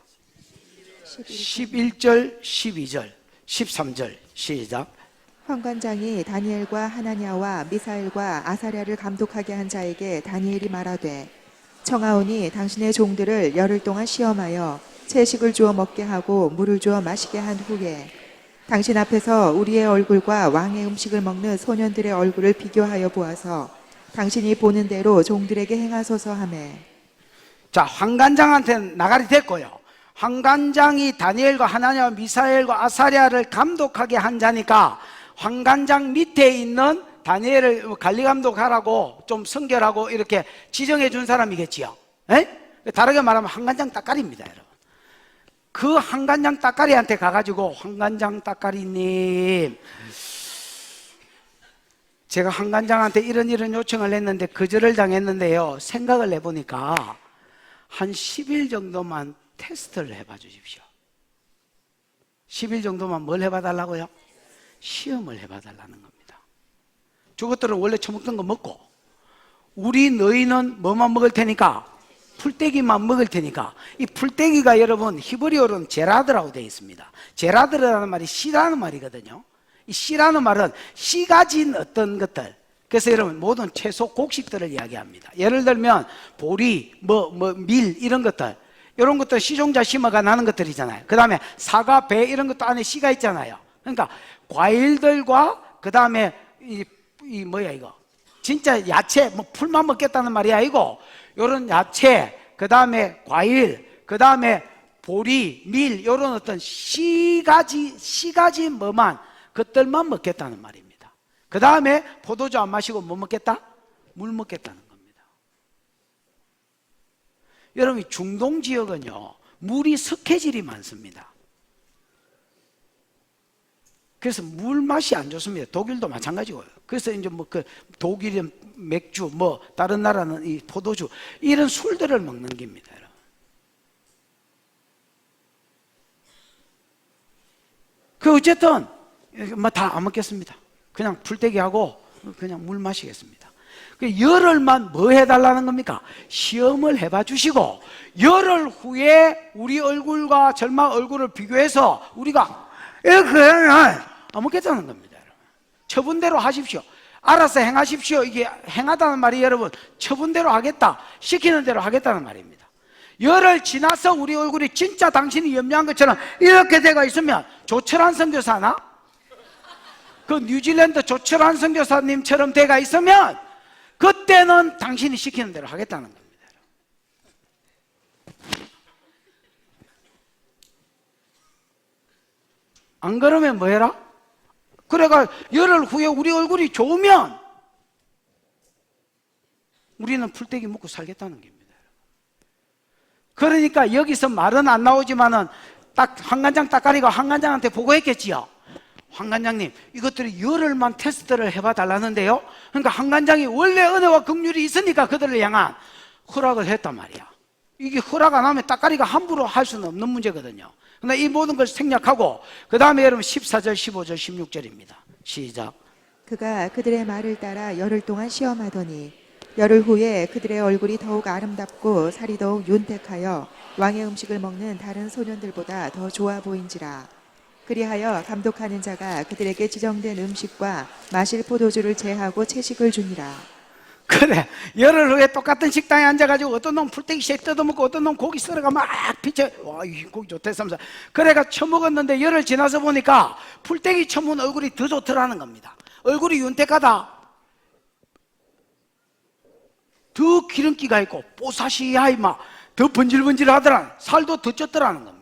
11절, 12절, 13절 시작. 황관장이 다니엘과 하나냐와 미사엘과 아사랴를 감독하게 한 자에게 다니엘이 말하되 청하오니 당신의 종들을 열흘 동안 시험하여 채식을 주어 먹게 하고 물을 주어 마시게 한 후에 당신 앞에서 우리의 얼굴과 왕의 음식을 먹는 소년들의 얼굴을 비교하여 보아서 당신이 보는 대로 종들에게 행하소서 하매. 자, 황관장한테는 나가리 됐고요. 황관장이 다니엘과 하나냐와 미사엘과 아사랴를 감독하게 한 자니까 황관장 밑에 있는 다니엘을 관리 감독하라고 좀 선결하고 이렇게 지정해 준 사람이겠지요. 에? 다르게 말하면 황관장 따까리입니다, 여러분. 그 황관장 따까리한테 가가지고 황관장 따까리님 제가 황관장한테 이런 요청을 했는데 거절을 당했는데요. 생각을 해보니까 한 10일 정도만 테스트를 해봐 주십시오. 10일 정도만 뭘 해봐 달라고요? 시험을 해봐 달라는 겁니다. 저것들은 원래 처먹던 거 먹고 너희는 뭐만 먹을 테니까 풀떼기만 먹을 테니까. 이 풀떼기가 여러분 히브리어로는 제라드라고 되어 있습니다. 제라드라는 말이 씨라는 말이거든요. 이 씨라는 말은 씨 가진 어떤 것들. 그래서 여러분 모든 채소 곡식들을 이야기합니다. 예를 들면 보리, 밀 이런 것들. 이런 것들 씨종자 심어가 나는 것들이잖아요. 그 다음에 사과, 배 이런 것도 안에 씨가 있잖아요. 그러니까 과일들과 그 다음에 이 뭐야 이거 진짜 야채 풀만 먹겠다는 말이 아니고 이런 야채, 그 다음에 과일, 그 다음에 보리, 밀 이런 어떤 씨가지 뭐만 그것들만 먹겠다는 말입니다. 그 다음에 포도주 안 마시고 뭐 먹겠다? 물 먹겠다는 겁니다. 여러분 중동 지역은요 물이 석회질이 많습니다. 그래서 물 맛이 안 좋습니다. 독일도 마찬가지고요. 그래서 이제 뭐 그 독일은 맥주, 뭐 다른 나라는 이 포도주 이런 술들을 먹는 겁니다. 그 어쨌든 뭐 다 안 먹겠습니다. 그냥 풀떼기하고 그냥 물 마시겠습니다. 그 열흘만 뭐 해달라는 겁니까? 시험을 해봐 주시고 열흘 후에 우리 얼굴과 절망 얼굴을 비교해서 우리가 그냥 안 먹겠다는 겁니다. 처분대로 하십시오. 알아서 행하십시오. 이게 행하다는 말이 여러분 처분대로 하겠다, 시키는 대로 하겠다는 말입니다. 열흘 지나서 우리 얼굴이 진짜 당신이 염려한 것처럼 이렇게 돼가 있으면 조철한 선교사나 그 뉴질랜드 조철한 선교사님처럼 돼가 있으면 그때는 당신이 시키는 대로 하겠다는 겁니다. 안 그러면 뭐 해라? 그래가 열흘 후에 우리 얼굴이 좋으면 우리는 풀떼기 먹고 살겠다는 겁니다. 그러니까 여기서 말은 안 나오지만은 딱 황관장 따까리가 황관장한테 보고했겠지요. 황관장님, 이것들이 열흘만 테스트를 해봐 달라는데요. 그러니까 황관장이 원래 은혜와 긍휼이 있으니까 그들을 향한 허락을 했단 말이야. 이게 허락 안 하면 따까리가 함부로 할 수는 없는 문제거든요. 그러나 이 모든 것을 생략하고 그 다음에 여러분 14절, 15절, 16절입니다. 시작. 그가 그들의 말을 따라 열흘 동안 시험하더니 열흘 후에 그들의 얼굴이 더욱 아름답고 살이 더욱 윤택하여 왕의 음식을 먹는 다른 소년들보다 더 좋아 보인지라. 그리하여 감독하는 자가 그들에게 지정된 음식과 마실 포도주를 제하고 채식을 주니라. 그래, 열흘 후에 똑같은 식당에 앉아가지고 어떤 놈 풀떼기 쉐 뜯어먹고 어떤 놈 고기 썰어가 막 비쳐, 와, 이 고기 좋다 하면서 그래가 처먹었는데 열흘 지나서 보니까 풀떼기 처먹은 얼굴이 더 좋더라는 겁니다. 얼굴이 윤택하다, 더 기름기가 있고 뽀사시하이 막 더 번질번질하더라, 살도 더 쪘더라는 겁니다.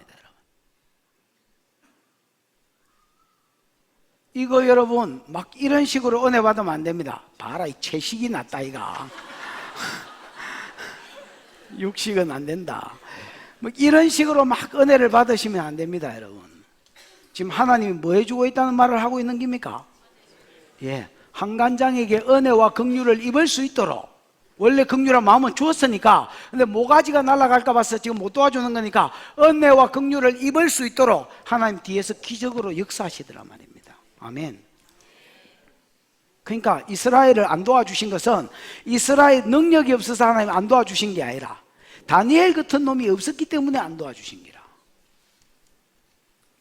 이거 여러분 막 이런 식으로 은혜 받으면 안 됩니다. 봐라, 이 채식이 낫다 이가. 육식은 안 된다. 뭐 이런 식으로 막 은혜를 받으시면 안 됩니다, 여러분. 지금 하나님이 뭐 해주고 있다는 말을 하고 있는 겁니까? 예, 한간장에게 은혜와 긍휼을 입을 수 있도록 원래 긍휼한 마음은 주었으니까, 근데 모가지가 날아갈까 봐서 지금 못 도와주는 거니까 은혜와 긍휼을 입을 수 있도록 하나님 뒤에서 기적으로 역사하시더란 말입니다. 아멘. 그러니까 이스라엘을 안 도와주신 것은 이스라엘 능력이 없어서 하나님 안 도와주신 게 아니라 다니엘 같은 놈이 없었기 때문에 안 도와주신 기라.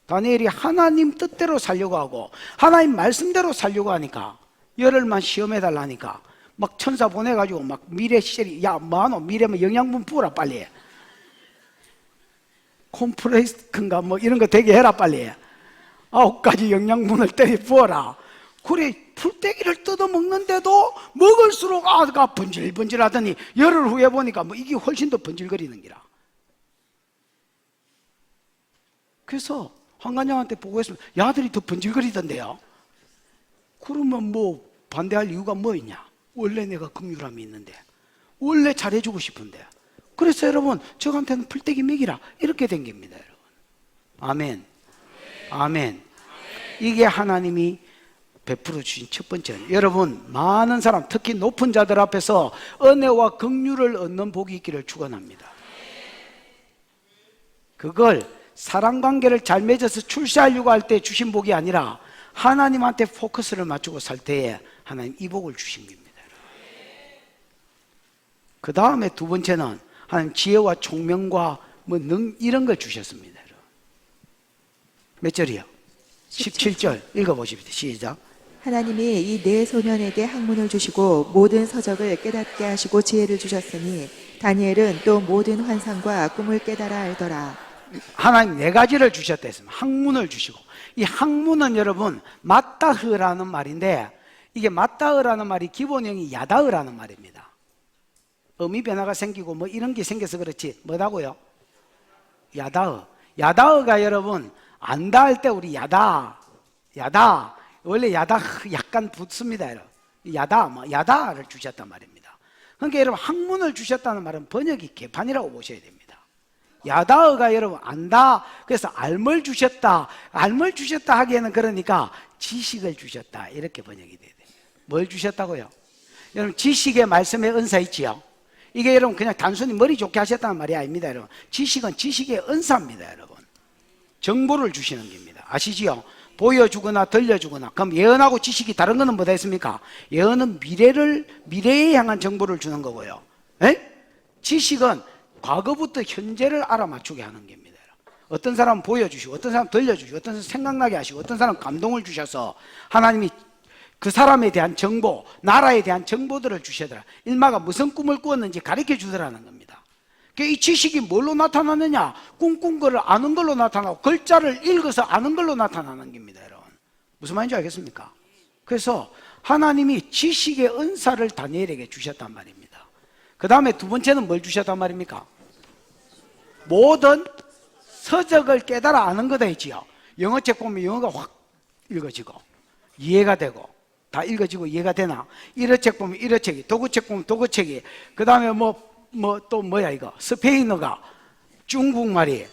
다니엘이 하나님 뜻대로 살려고 하고 하나님 말씀대로 살려고 하니까 열흘만 시험해 달라니까 막 천사 보내가지고 막 미래 시절이, 야 뭐하노, 미래면 영양분 부어라 빨리, 콤프레스인가 뭐 이런 거 되게 해라 빨리, 9가지 영양분을 때려 부어라. 그래, 풀떼기를 뜯어 먹는데도 먹을수록 아가 번질번질 하더니 열흘 후에 보니까 뭐 이게 훨씬 더 번질거리는 기라. 그래서 황관장한테 보고했으면 야들이 더 번질거리던데요. 그러면 뭐 반대할 이유가 뭐 있냐? 원래 내가 긍휼함이 있는데, 원래 잘해주고 싶은데. 그래서 여러분 저한테는 풀떼기 먹이라 이렇게 된 겁니다, 여러분. 아멘. 아멘. 이게 하나님이 베풀어 주신 첫 번째. 여러분 많은 사람, 특히 높은 자들 앞에서 은혜와 긍휼을 얻는 복이 있기를 축원합니다. 그걸 사랑관계를 잘 맺어서 출세하려고 할 때 주신 복이 아니라 하나님한테 포커스를 맞추고 살 때에 하나님 이 복을 주신 겁니다. 그 다음에 두 번째는 하나님 지혜와 총명과 뭐 이런 걸 주셨습니다. 몇 절이요? 17절 읽어보십시오. 시작. 하나님이 이 네 소년에게 학문을 주시고 모든 서적을 깨닫게 하시고 지혜를 주셨으니 다니엘은 또 모든 환상과 꿈을 깨달아 알더라. 하나님 네 가지를 주셨다 했습니다. 학문을 주시고, 이 학문은 여러분 마따흐라는 말인데, 이게 마따흐라는 말이 기본형이 야다흐라는 말입니다. 어미 변화가 생기고 뭐 이런 게 생겨서 그렇지 뭐다고요? 야다흐. 야다흐가 여러분 안다 할 때 우리 야다 원래 야다 약간 붙습니다. 야다 뭐 야다를 주셨단 말입니다. 그러니까 여러분 학문을 주셨다는 말은 번역이 개판이라고 보셔야 됩니다. 야다어가 여러분 안다. 그래서 알물 주셨다. 알물 주셨다 하기에는 그러니까 지식을 주셨다. 이렇게 번역이 돼야 돼요. 뭘 주셨다고요? 여러분 지식의 말씀의 은사 있지요? 이게 여러분 그냥 단순히 머리 좋게 하셨다는 말이 아닙니다. 여러분 지식은 지식의 은사입니다. 여러분 정보를 주시는 겁니다. 아시지요? 보여주거나 들려주거나. 그럼 예언하고 지식이 다른 거는 뭐다 했습니까? 예언은 미래에 향한 정보를 주는 거고요. 에? 지식은 과거부터 현재를 알아맞추게 하는 겁니다. 어떤 사람은 보여주시고 어떤 사람은 들려주시고 어떤 사람은 생각나게 하시고 어떤 사람은 감동을 주셔서 하나님이 그 사람에 대한 정보, 나라에 대한 정보들을 주시더라. 일마가 무슨 꿈을 꾸었는지 가르쳐 주더라는 겁니다. 이 지식이 뭘로 나타나느냐? 꿈꾼 거를 아는 걸로 나타나고 글자를 읽어서 아는 걸로 나타나는 겁니다. 여러분 무슨 말인지 알겠습니까? 그래서 하나님이 지식의 은사를 다니엘에게 주셨단 말입니다. 그 다음에 두 번째는 뭘 주셨단 말입니까? 모든 서적을 깨달아 아는 거다 했지요. 영어책 보면 영어가 확 읽어지고 이해가 되고 다 읽어지고 이해가 되나? 일어책 보면 일어책이, 도구책 보면 도구책이, 그 다음에 또 뭐야 이거? 스페인어가, 중국말이,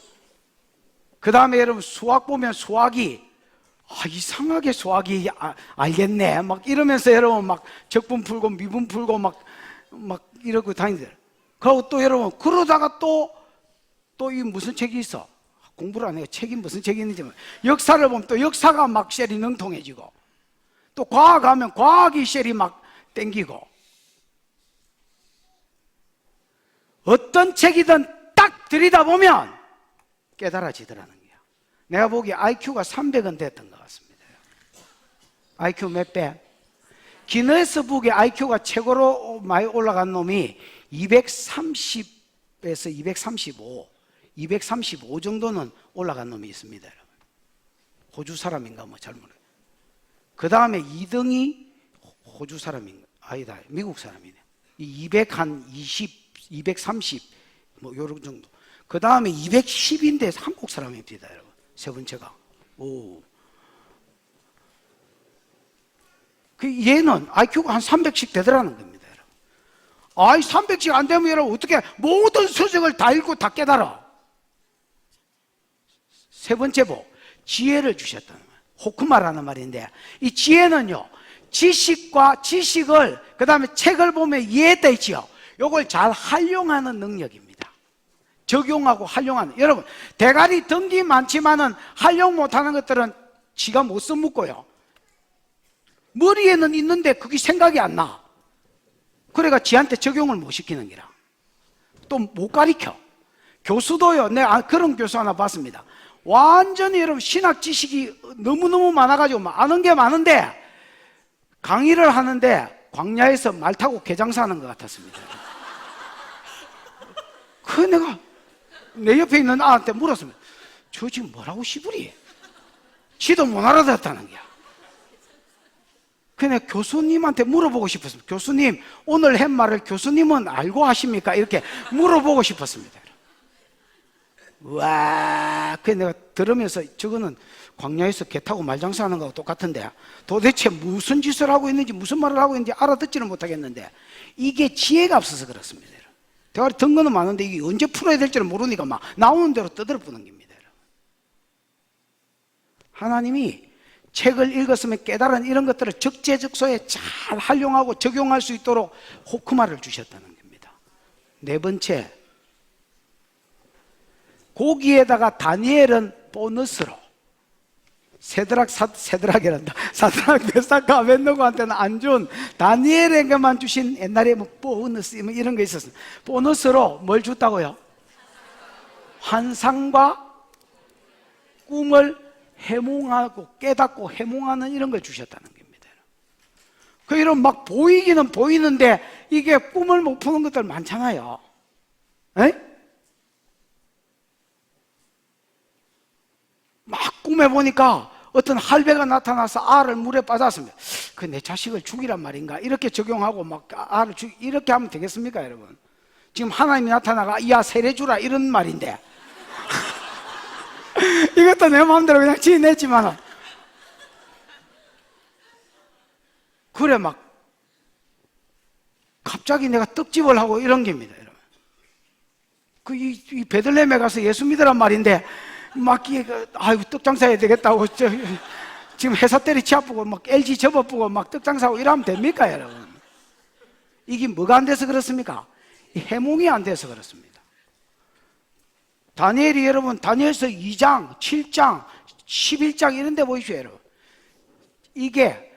그 다음에 여러분 수학 보면 수학이, 이상하게 수학이 알겠네. 막 이러면서 여러분 막 적분 풀고 미분 풀고 막 이러고 다니들. 그리고 또 여러분 그러다가 또 이 무슨 책이 있어? 공부를 안 해요. 책이 무슨 책이 있는지. 역사를 보면 또 역사가 막 셀이 능통해지고, 또 과학하면 과학이 셀이 막 땡기고, 어떤 책이든 딱 들이다보면 깨달아지더라는 거야. 내가 보기에 IQ가 300은 됐던 것 같습니다. IQ 몇 배? 기네스북의 IQ가 최고로 많이 올라간 놈이 230에서 235 정도는 올라간 놈이 있습니다. 여러분. 호주 사람인가 뭐 잘 모르겠어요. 그 다음에 2등이 호주 사람인가? 아니다, 미국 사람이네. 230 뭐 요런 정도. 그 다음에 210인데 한국 사람입니다, 여러분. 세 번째가. 얘는 IQ가 한 300씩 되더라는 겁니다, 여러분. 300씩 안 되면 여러분 어떻게 모든 서적을 다 읽고 다 깨달아? 세 번째 복, 지혜를 주셨다는 말. 호크마라는 말인데, 이 지혜는요, 지식을, 그 다음에 책을 보면 이해했다 있지요. 요걸 잘 활용하는 능력입니다. 적용하고 활용하는. 여러분, 대가리 덩기 많지만은 활용 못하는 것들은 지가 못 써먹고요. 머리에는 있는데 그게 생각이 안 나. 그래가 지한테 적용을 못 시키는 기라. 또 못 가르쳐. 교수도요, 내가 그런 교수 하나 봤습니다. 완전히 여러분 신학 지식이 너무너무 많아가지고 아는 게 많은데 강의를 하는데 광야에서 말 타고 개장사하는 것 같았습니다. 그 내가 내 옆에 있는 아한테 물었습니다. 저 지금 뭐라고 시부리? 지도 못 알아듣었다는 거야. 그냥 교수님한테 물어보고 싶었습니다. 교수님, 오늘 한 말을 교수님은 알고 하십니까? 이렇게 물어보고 싶었습니다. 와, 그 내가 들으면서 저거는 광야에서 개 타고 말장사하는 거하고 똑같은데 도대체 무슨 짓을 하고 있는지 무슨 말을 하고 있는지 알아듣지는 못하겠는데 이게 지혜가 없어서 그렇습니다. 대가리 든 거는 많은데 이게 언제 풀어야 될지를 모르니까 막 나오는 대로 떠들어보는 겁니다. 하나님이 책을 읽었으면 깨달은 이런 것들을 적재적소에 잘 활용하고 적용할 수 있도록 호크마를 주셨다는 겁니다. 네 번째, 거기에다가 다니엘은 보너스로 세드락이란다. 사드락, 메삭, 아벤노고한테는 안 준 다니엘에게만 주신 옛날에 뭐 보너스 뭐 이런 거 있었어요. 보너스로 뭘 줬다고요? 환상과 꿈을 해몽하고 깨닫고 해몽하는 이런 걸 주셨다는 겁니다. 그 이런 막 보이기는 보이는데 이게 꿈을 못 푸는 것들 많잖아요. 에? 막 꿈에 보니까 어떤 할배가 나타나서 알을 물에 빠졌습니다. 그 내 자식을 죽이란 말인가? 이렇게 적용하고 막 알을 이렇게 하면 되겠습니까, 여러분? 지금 하나님이 나타나가 야 세례 주라 이런 말인데 이것도 내 마음대로 그냥 지어냈지만 그래 막 갑자기 내가 떡집을 하고 이런 겁니다, 여러분. 이 베들레헴에 가서 예수 믿으란 말인데 막 아유 떡 장사해야 되겠다고 지금 회사 때리치 아프고 막 LG 접어보고 막 떡 장사하고 이러면 됩니까, 여러분? 이게 뭐가 안 돼서 그렇습니까? 이 해몽이 안 돼서 그렇습니다. 다니엘이 여러분 다니엘서 2장, 7장, 11장 이런 데 보십시오, 여러분. 이게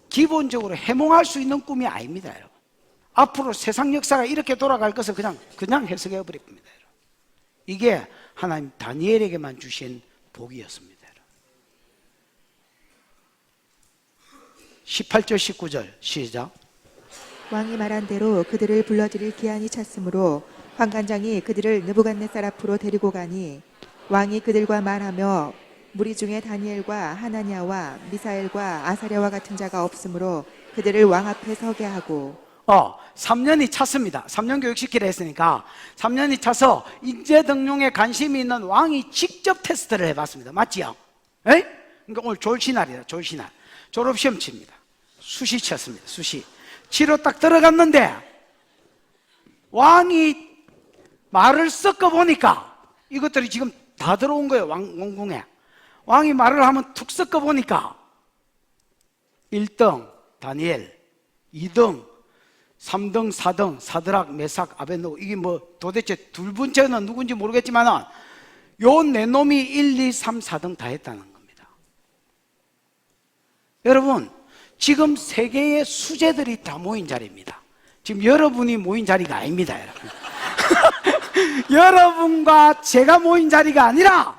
기본적으로 해몽할 수 있는 꿈이 아닙니다, 여러분. 앞으로 세상 역사가 이렇게 돌아갈 것을 그냥 해석해 버릴 겁니다, 여러분. 이게 하나님 다니엘에게만 주신 복이었습니다, 여러분. 18절 19절 시작. 왕이 말한 대로 그들을 불러들일 기한이 찼으므로 환관장이 그들을 느부갓네살 앞으로 데리고 가니 왕이 그들과 말하며 무리 중에 다니엘과 하나냐와 미사엘과 아사랴와 같은 자가 없으므로 그들을 왕 앞에 서게 하고 3년이 찼습니다. 3년 교육시키라 했으니까 3년이 차서 인재 등용에 관심이 있는 왕이 직접 테스트를 해봤습니다. 맞지요? 에? 그러니까 오늘 졸시날이다. 졸시날. 졸업시험 칩니다. 수시 쳤습니다. 수시. 치러 딱 들어갔는데 왕이 말을 섞어 보니까 이것들이 지금 다 들어온 거예요. 왕궁에. 왕이 말을 하면 툭 섞어 보니까 1등 다니엘, 2등 3등, 4등, 사드락, 메삭, 아벤노고 이게 뭐 도대체 둘 번째는 누군지 모르겠지만 요 네 놈이 1, 2, 3, 4등 다 했다는 겁니다. 여러분 지금 세계의 수재들이 다 모인 자리입니다. 지금 여러분이 모인 자리가 아닙니다, 여러분. 여러분과 제가 모인 자리가 아니라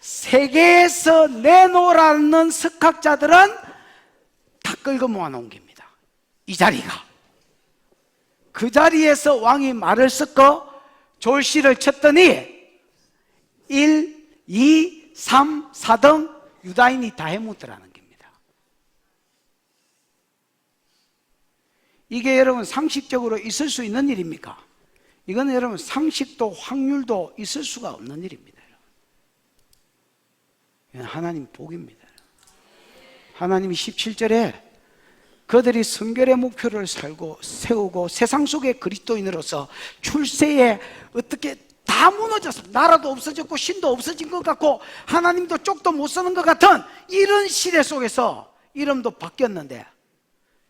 세계에서 내놓으라는 석학자들은 다 끌고 모아놓은 겁니다. 이 자리가. 그 자리에서 왕이 말을 섞어 졸시를 쳤더니 1, 2, 3, 4등 유다인이 다 해묻더라는 겁니다. 이게 여러분 상식적으로 있을 수 있는 일입니까? 이건 여러분 상식도 확률도 있을 수가 없는 일입니다. 이건 하나님 복입니다. 하나님이 17절에 그들이 성결의 목표를 세우고 세상 속의 그리스도인으로서 출세에 어떻게 다 무너졌습니다. 나라도 없어졌고 신도 없어진 것 같고 하나님도 쪽도 못 서는 것 같은 이런 시대 속에서 이름도 바뀌었는데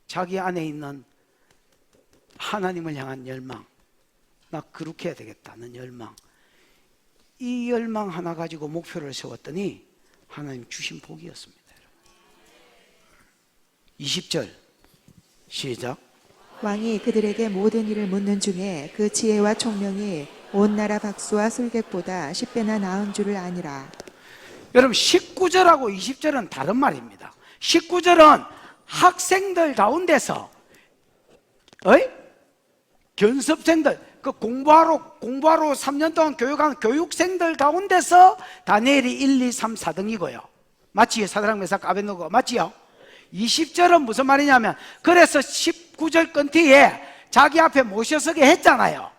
자기 안에 있는 하나님을 향한 열망, 나 그렇게 해야 되겠다는 열망, 이 열망 하나 가지고 목표를 세웠더니 하나님 주신 복이었습니다. 20절 시작. 왕이 그들에게 모든 일을 묻는 중에 그 지혜와 총명이 온 나라 박수와 술객보다 10배나 나은 줄을 아니라. 여러분 19절하고 20절은 다른 말입니다. 19절은 학생들 가운데서 견습생들 그 공부하러 3년 동안 교육한 교육생들 가운데서 다니엘이 1, 2, 3, 4등이고요. 맞지요? 사드락, 메삭, 아벤노고 맞지요? 20절은 무슨 말이냐면 그래서 19절 끝뒤에 자기 앞에 모셔서게 했잖아요.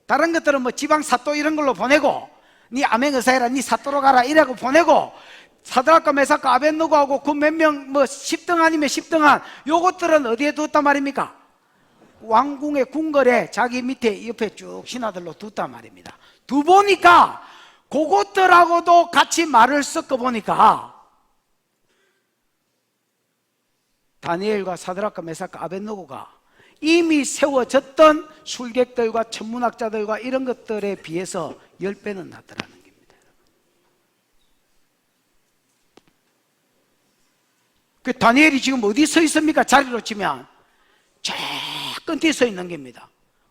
다른 것들은 뭐 지방 사또 이런 걸로 보내고 네 아멘 의사해라 네 사또로 가라 이라고 보내고 사드락과 메삭과 아벤노고하고 그 몇 명 뭐 10등 아니면 10등한 요것들은 어디에 두었단 말입니까? 왕궁의 궁궐에 자기 밑에 옆에 쭉 신하들로 뒀단 말입니다. 두 보니까 그것들하고도 같이 말을 섞어 보니까 다니엘과 사드락과 메삭과 아벤노고가 이미 세워졌던 술객들과 천문학자들과 이런 것들에 비해서 10배는 낫더라는 겁니다. 그 다니엘이 지금 어디 서 있습니까? 자리로 치면 저 끝에 서 있는 겁니다.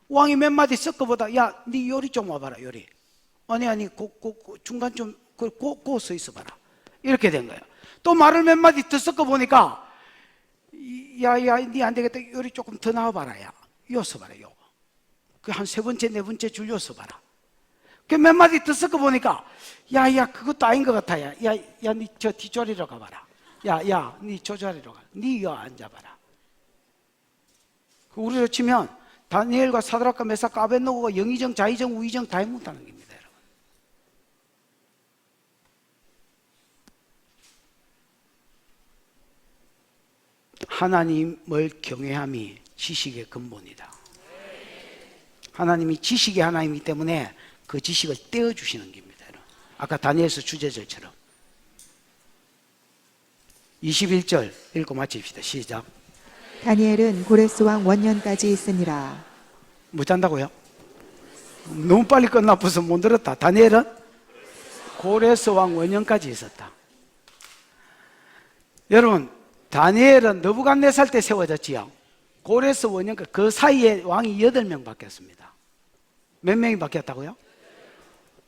왕이 몇 마디 섞어보다 야, 네 요리 좀 와봐라 요리. 아니 중간 좀 고 서 있어봐라. 이렇게 된 거예요. 또 말을 몇 마디 더 섞어보니까 야, 니 안 되겠다. 요리 조금 더 나와봐라. 야, 요서 봐라, 요. 그 한 세 번째, 네 번째 줄 요서 봐라. 그 몇 마디 더 섞어보니까, 야, 그것도 아닌 것 같아. 야, 니 저 뒷자리로 가봐라. 야, 니 저 자리로 가. 니 여 앉아봐라. 우리로 치면, 다니엘과 사드락과 메삭과 아벤노고가 영의정, 자의정, 우의정 다 해못하는 겁니다, 여러분. 하나님을 경외함이 지식의 근본이다. 하나님이 지식의 하나님이기 때문에 그 지식을 떼어주시는 겁니다. 아까 다니엘서 주제절처럼. 21절 읽고 마칩시다. 시작. 다니엘은 고레스 왕 원년까지 있으니라. 뭐 잔다고요? 너무 빨리 끝나버서 못 들었다. 다니엘은 고레스 왕 원년까지 있었다. 여러분, 다니엘은 느부갓네살 때 세워졌지요. 고레스 원년까지 그 사이에 왕이 8명 바뀌었습니다. 몇 명이 바뀌었다고요?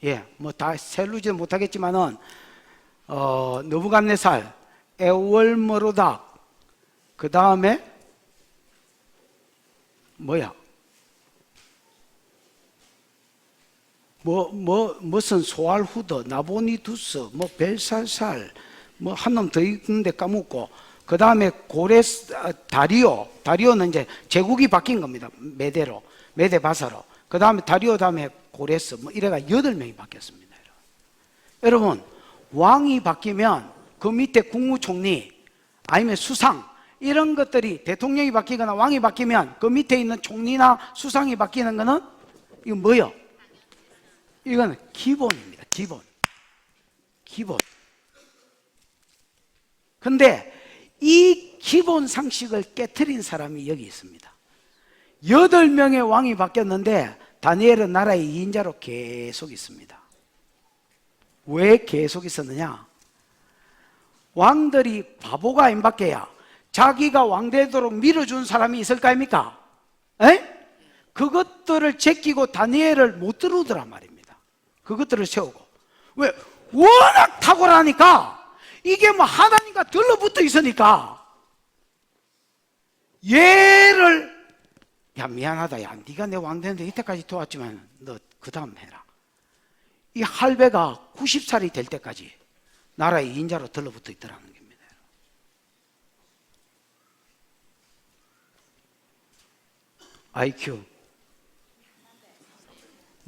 예, 뭐 다 세루지는 못하겠지만은 느부갓네살, 에월머로닥, 그 다음에 뭐야? 무슨 소알후드, 나보니두스, 뭐 벨살살, 뭐 한 놈 더 있는데 까먹고, 그 다음에 고레스, 다리오는 이제 제국이 바뀐 겁니다. 메대로, 메데바사로. 그 다음에 다리오 다음에 고레스, 뭐 이래가 8명이 바뀌었습니다. 여러분, 왕이 바뀌면 그 밑에 국무총리, 아니면 수상, 이런 것들이 대통령이 바뀌거나 왕이 바뀌면 그 밑에 있는 총리나 수상이 바뀌는 거는 이건 뭐요? 이건 기본입니다. 기본. 근데 이 기본 상식을 깨트린 사람이 여기 있습니다. 8명의 왕이 바뀌었는데 다니엘은 나라의 2인자로 계속 있습니다. 왜 계속 있었느냐? 왕들이 바보가 아닌밖에야 자기가 왕되도록 밀어준 사람이 있을 거 아닙니까? 그것들을 제끼고 다니엘을 못 들어오더란 말입니다. 그것들을 세우고. 왜? 워낙 탁월하니까 이게 뭐 하나님과 들러붙어 있으니까 얘를 야 미안하다, 야 네가 내 왕 되는데 이때까지 도왔지만 너 그 다음 해라. 이 할배가 90살이 될 때까지 나라의 2인자로 들러붙어 있더라는 겁니다. IQ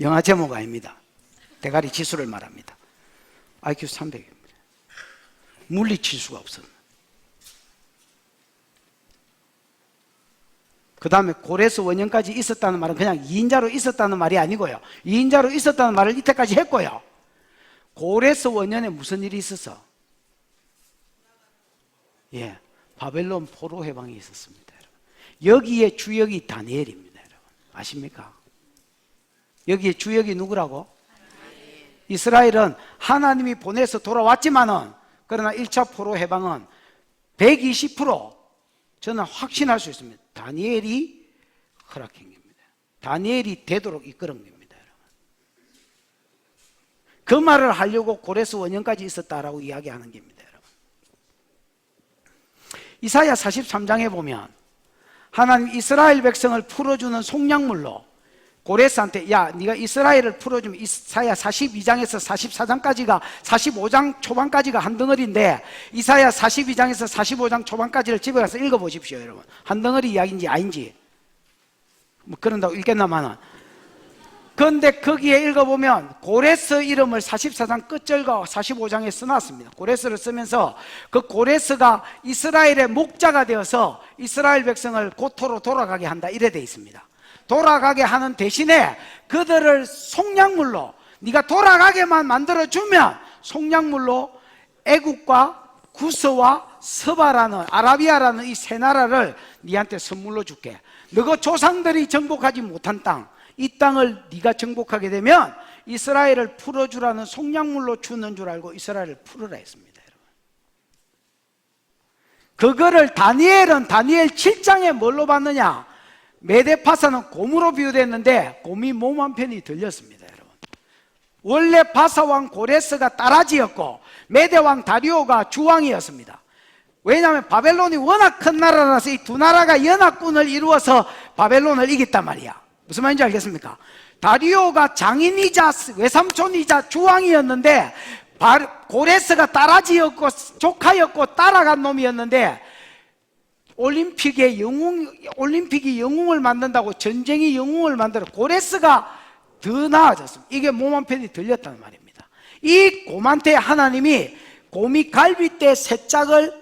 영화 제목 아닙니다. 대가리 지수를 말합니다. IQ 300입니다. 물리칠 수가 없어요. 그 다음에 고레스 원년까지 있었다는 말은 그냥 2인자로 있었다는 말이 아니고요. 2인자로 있었다는 말을 이때까지 했고요. 고레스 원년에 무슨 일이 있었어? 예, 바벨론 포로 해방이 있었습니다. 여러분. 여기에 주역이 다니엘입니다. 여러분. 아십니까? 여기에 주역이 누구라고? 이스라엘은 하나님이 보내서 돌아왔지만은 그러나 1차 포로 해방은 120% 저는 확신할 수 있습니다. 다니엘이 허락한 겁니다. 다니엘이 되도록 이끌은 겁니다. 여러분. 그 말을 하려고 고레스 원년까지 있었다라고 이야기하는 겁니다. 여러분. 이사야 43장에 보면 하나님 이스라엘 백성을 풀어주는 속량물로 고레스한테 야 네가 이스라엘을 풀어주면 이사야 42장에서 44장까지가 45장 초반까지가 한 덩어리인데 이사야 42장에서 45장 초반까지를 집에 가서 읽어보십시오. 여러분 한 덩어리 이야기인지 아닌지 뭐 그런다고 읽겠나마는. 그런데 거기에 읽어보면 고레스 이름을 44장 끝절과 45장에 써놨습니다. 고레스를 쓰면서 그 고레스가 이스라엘의 목자가 되어서 이스라엘 백성을 고토로 돌아가게 한다 이래 돼 있습니다. 돌아가게 하는 대신에 그들을 속량물로 네가 돌아가게만 만들어주면 속량물로 애국과 구스와 서바라는 아라비아라는 이 세 나라를 네한테 선물로 줄게. 너가 조상들이 정복하지 못한 땅, 이 땅을 네가 정복하게 되면 이스라엘을 풀어주라는 속량물로 주는 줄 알고 이스라엘을 풀으라 했습니다. 그거를 다니엘은 다니엘 7장에 뭘로 봤느냐? 메데파사는 곰으로 비유됐는데 곰이 몸 한 편이 들렸습니다. 여러분. 원래 바사왕 고레스가 따라지였고 메데왕 다리오가 주왕이었습니다. 왜냐하면 바벨론이 워낙 큰 나라라서 이 두 나라가 연합군을 이루어서 바벨론을 이겼단 말이야. 무슨 말인지 알겠습니까? 다리오가 장인이자 외삼촌이자 주왕이었는데 고레스가 따라지였고 조카였고 따라간 놈이었는데 올림픽이 영웅을 만든다고 전쟁이 영웅을 만들어 고레스가 더 나아졌습니다. 이게 몸 한 편이 들렸다는 말입니다. 이 곰한테 하나님이 곰이 갈빗대 새 짝을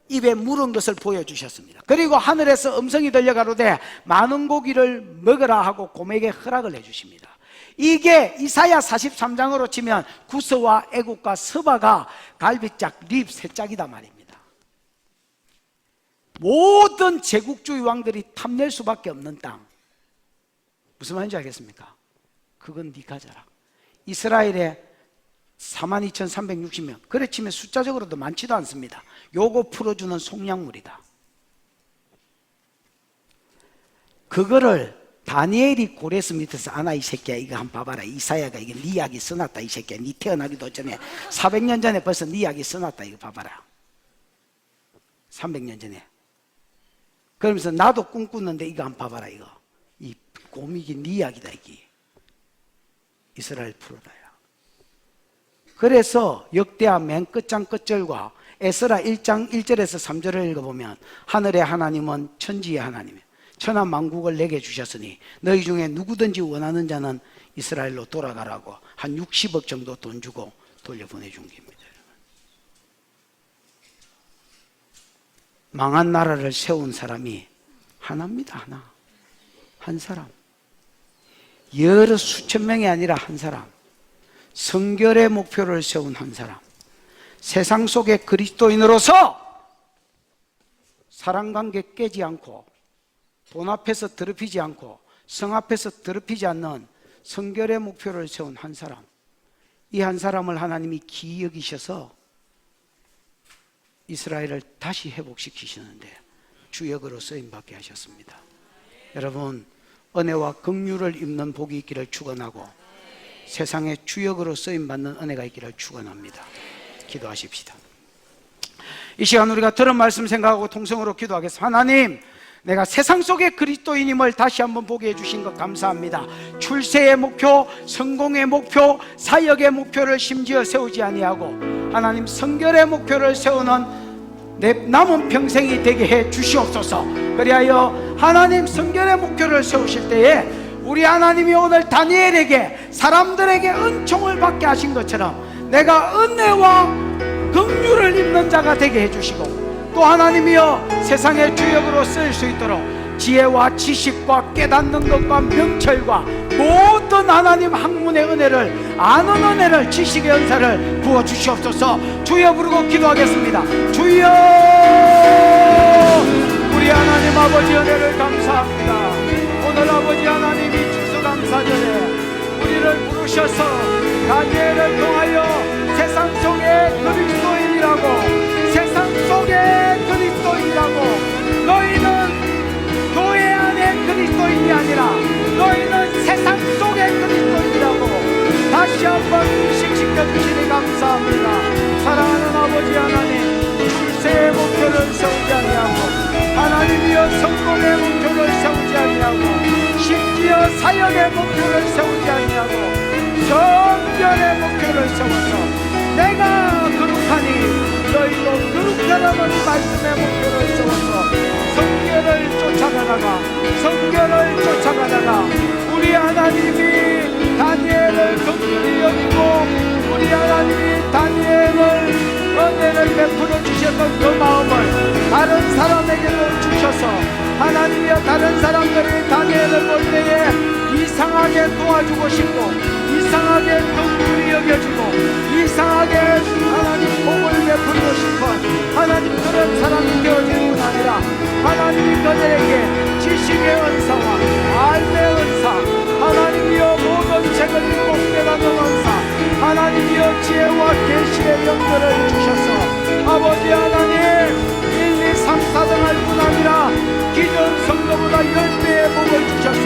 입에 물은 것을 보여주셨습니다. 그리고 하늘에서 음성이 들려가로되 많은 고기를 먹으라 하고 곰에게 허락을 해주십니다. 이게 이사야 43장으로 치면 구스와 애국과 스바가 갈비짝, 립 세 짝이다 말입니다. 모든 제국주의 왕들이 탐낼 수밖에 없는 땅. 무슨 말인지 알겠습니까? 그건 네 가져라. 이스라엘에 42,360명, 그래 치면 숫자적으로도 많지도 않습니다. 요거 풀어주는 속량물이다. 그거를 다니엘이 고레스 밑에서 아나 이 새끼야 이거 한번 봐봐라. 이사야가 이게 네 이야기 써놨다 이 새끼야. 네 태어나기도 전에 400년 전에 벌써 네 이야기 써놨다 이거 봐봐라. 300년 전에. 그러면서 나도 꿈꾸는데 이거 한번 봐봐라 이거. 이 곰이기 네 이야기다 이게. 이스라엘 풀어라야. 그래서 역대하 맨 끝장 끝절과 에스라 1장 1절에서 3절을 읽어보면 하늘의 하나님은 천지의 하나님이에요. 천하 만국을 내게 주셨으니 너희 중에 누구든지 원하는 자는 이스라엘로 돌아가라고 한 60억 정도 돈 주고 돌려보내준 겁니다. 망한 나라를 세운 사람이 하나입니다. 하나. 한 사람. 여러 수천 명이 아니라 한 사람. 성결의 목표를 세운 한 사람. 세상 속의 그리스도인으로서 사랑관계 깨지 않고 돈 앞에서 더럽히지 않고 성 앞에서 더럽히지 않는 성결의 목표를 세운 한 사람. 이 한 사람을 하나님이 기이 여기셔서 이스라엘을 다시 회복시키시는데 주역으로 쓰임받게 하셨습니다. 여러분, 은혜와 긍휼을 입는 복이 있기를 축원하고 세상에 주역으로 쓰임받는 은혜가 있기를 축원합니다. 기도하십시다. 이 시간 우리가 들은 말씀 생각하고 통성으로 기도하겠습니다. 하나님, 내가 세상 속의 그리스도인임을 다시 한번 보게 해주신 것 감사합니다. 출세의 목표, 성공의 목표, 사역의 목표를 심지어 세우지 아니하고 하나님 성결의 목표를 세우는 내 남은 평생이 되게 해 주시옵소서. 그리하여 하나님 성결의 목표를 세우실 때에 우리 하나님이 오늘 다니엘에게 사람들에게 은총을 받게 하신 것처럼 내가 은혜와 긍휼을 입는 자가 되게 해주시고 또 하나님이여 세상의 주역으로 쓰일 수 있도록 지혜와 지식과 깨닫는 것과 명철과 모든 하나님 학문의 은혜를 아는 은혜를 지식의 은사를 부어주시옵소서. 주여 부르고 기도하겠습니다. 주여, 우리 하나님 아버지 은혜를 감사합니다. 오늘 아버지 하나님이 추수감사절에 우리를 부르셔서 다니엘을 통하여 세상 속의 그리스도인이라고, 세상 속의 그리스도인이라고, 너희는 교회 안의 그리스도인이 아니라 너희는 세상 속의 그리스도인이라고 다시 한번 인식시켜 주시니 감사합니다. 사랑하는 아버지 하나님, 출세의 목표를 세우지 아니하고 하나님이여 성공의 목표를 세우지 아니하고 심지어 사역의 목표를 세우지 아니하고 성결의 목표를 세워서 내가 거룩하니 너희도 거룩하라는 말씀의 목표를 세워서 성결을 쫓아가다가 우리 하나님이 다니엘을 긍휼히 여기고 우리 하나님이 다니엘을 은혜를 베풀어 주셨던 그 마음을 다른 사람에게도 주셔서 하나님이여 다른 사람들이 다니엘을 볼 때에 이상하게 도와주고 싶고 이상하게 긍휼히 여겨지고 이상하게 하나님 복을 베풀고 싶은 하나님 그런 사람이 되어지는 건 아니라 하나님이 그들에게 지식의 은사와 알의 은사, 하나님이여 모든 책을 읽고 깨닫는 은사, 하나님이여 지혜와 계시의 영들을 주셔서 아버지 하나님 1, 2, 3, 4등 할 뿐 아니라 기존 성도보다 10배의 복을 주셔서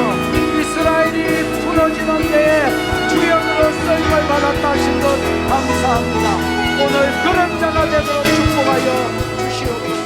이스라엘이 부러지는 데에 주역으로 쓰임을 받았다 하신 것 감사합니다. 오늘 그런 자가 되도록 축복하여 주시옵소서.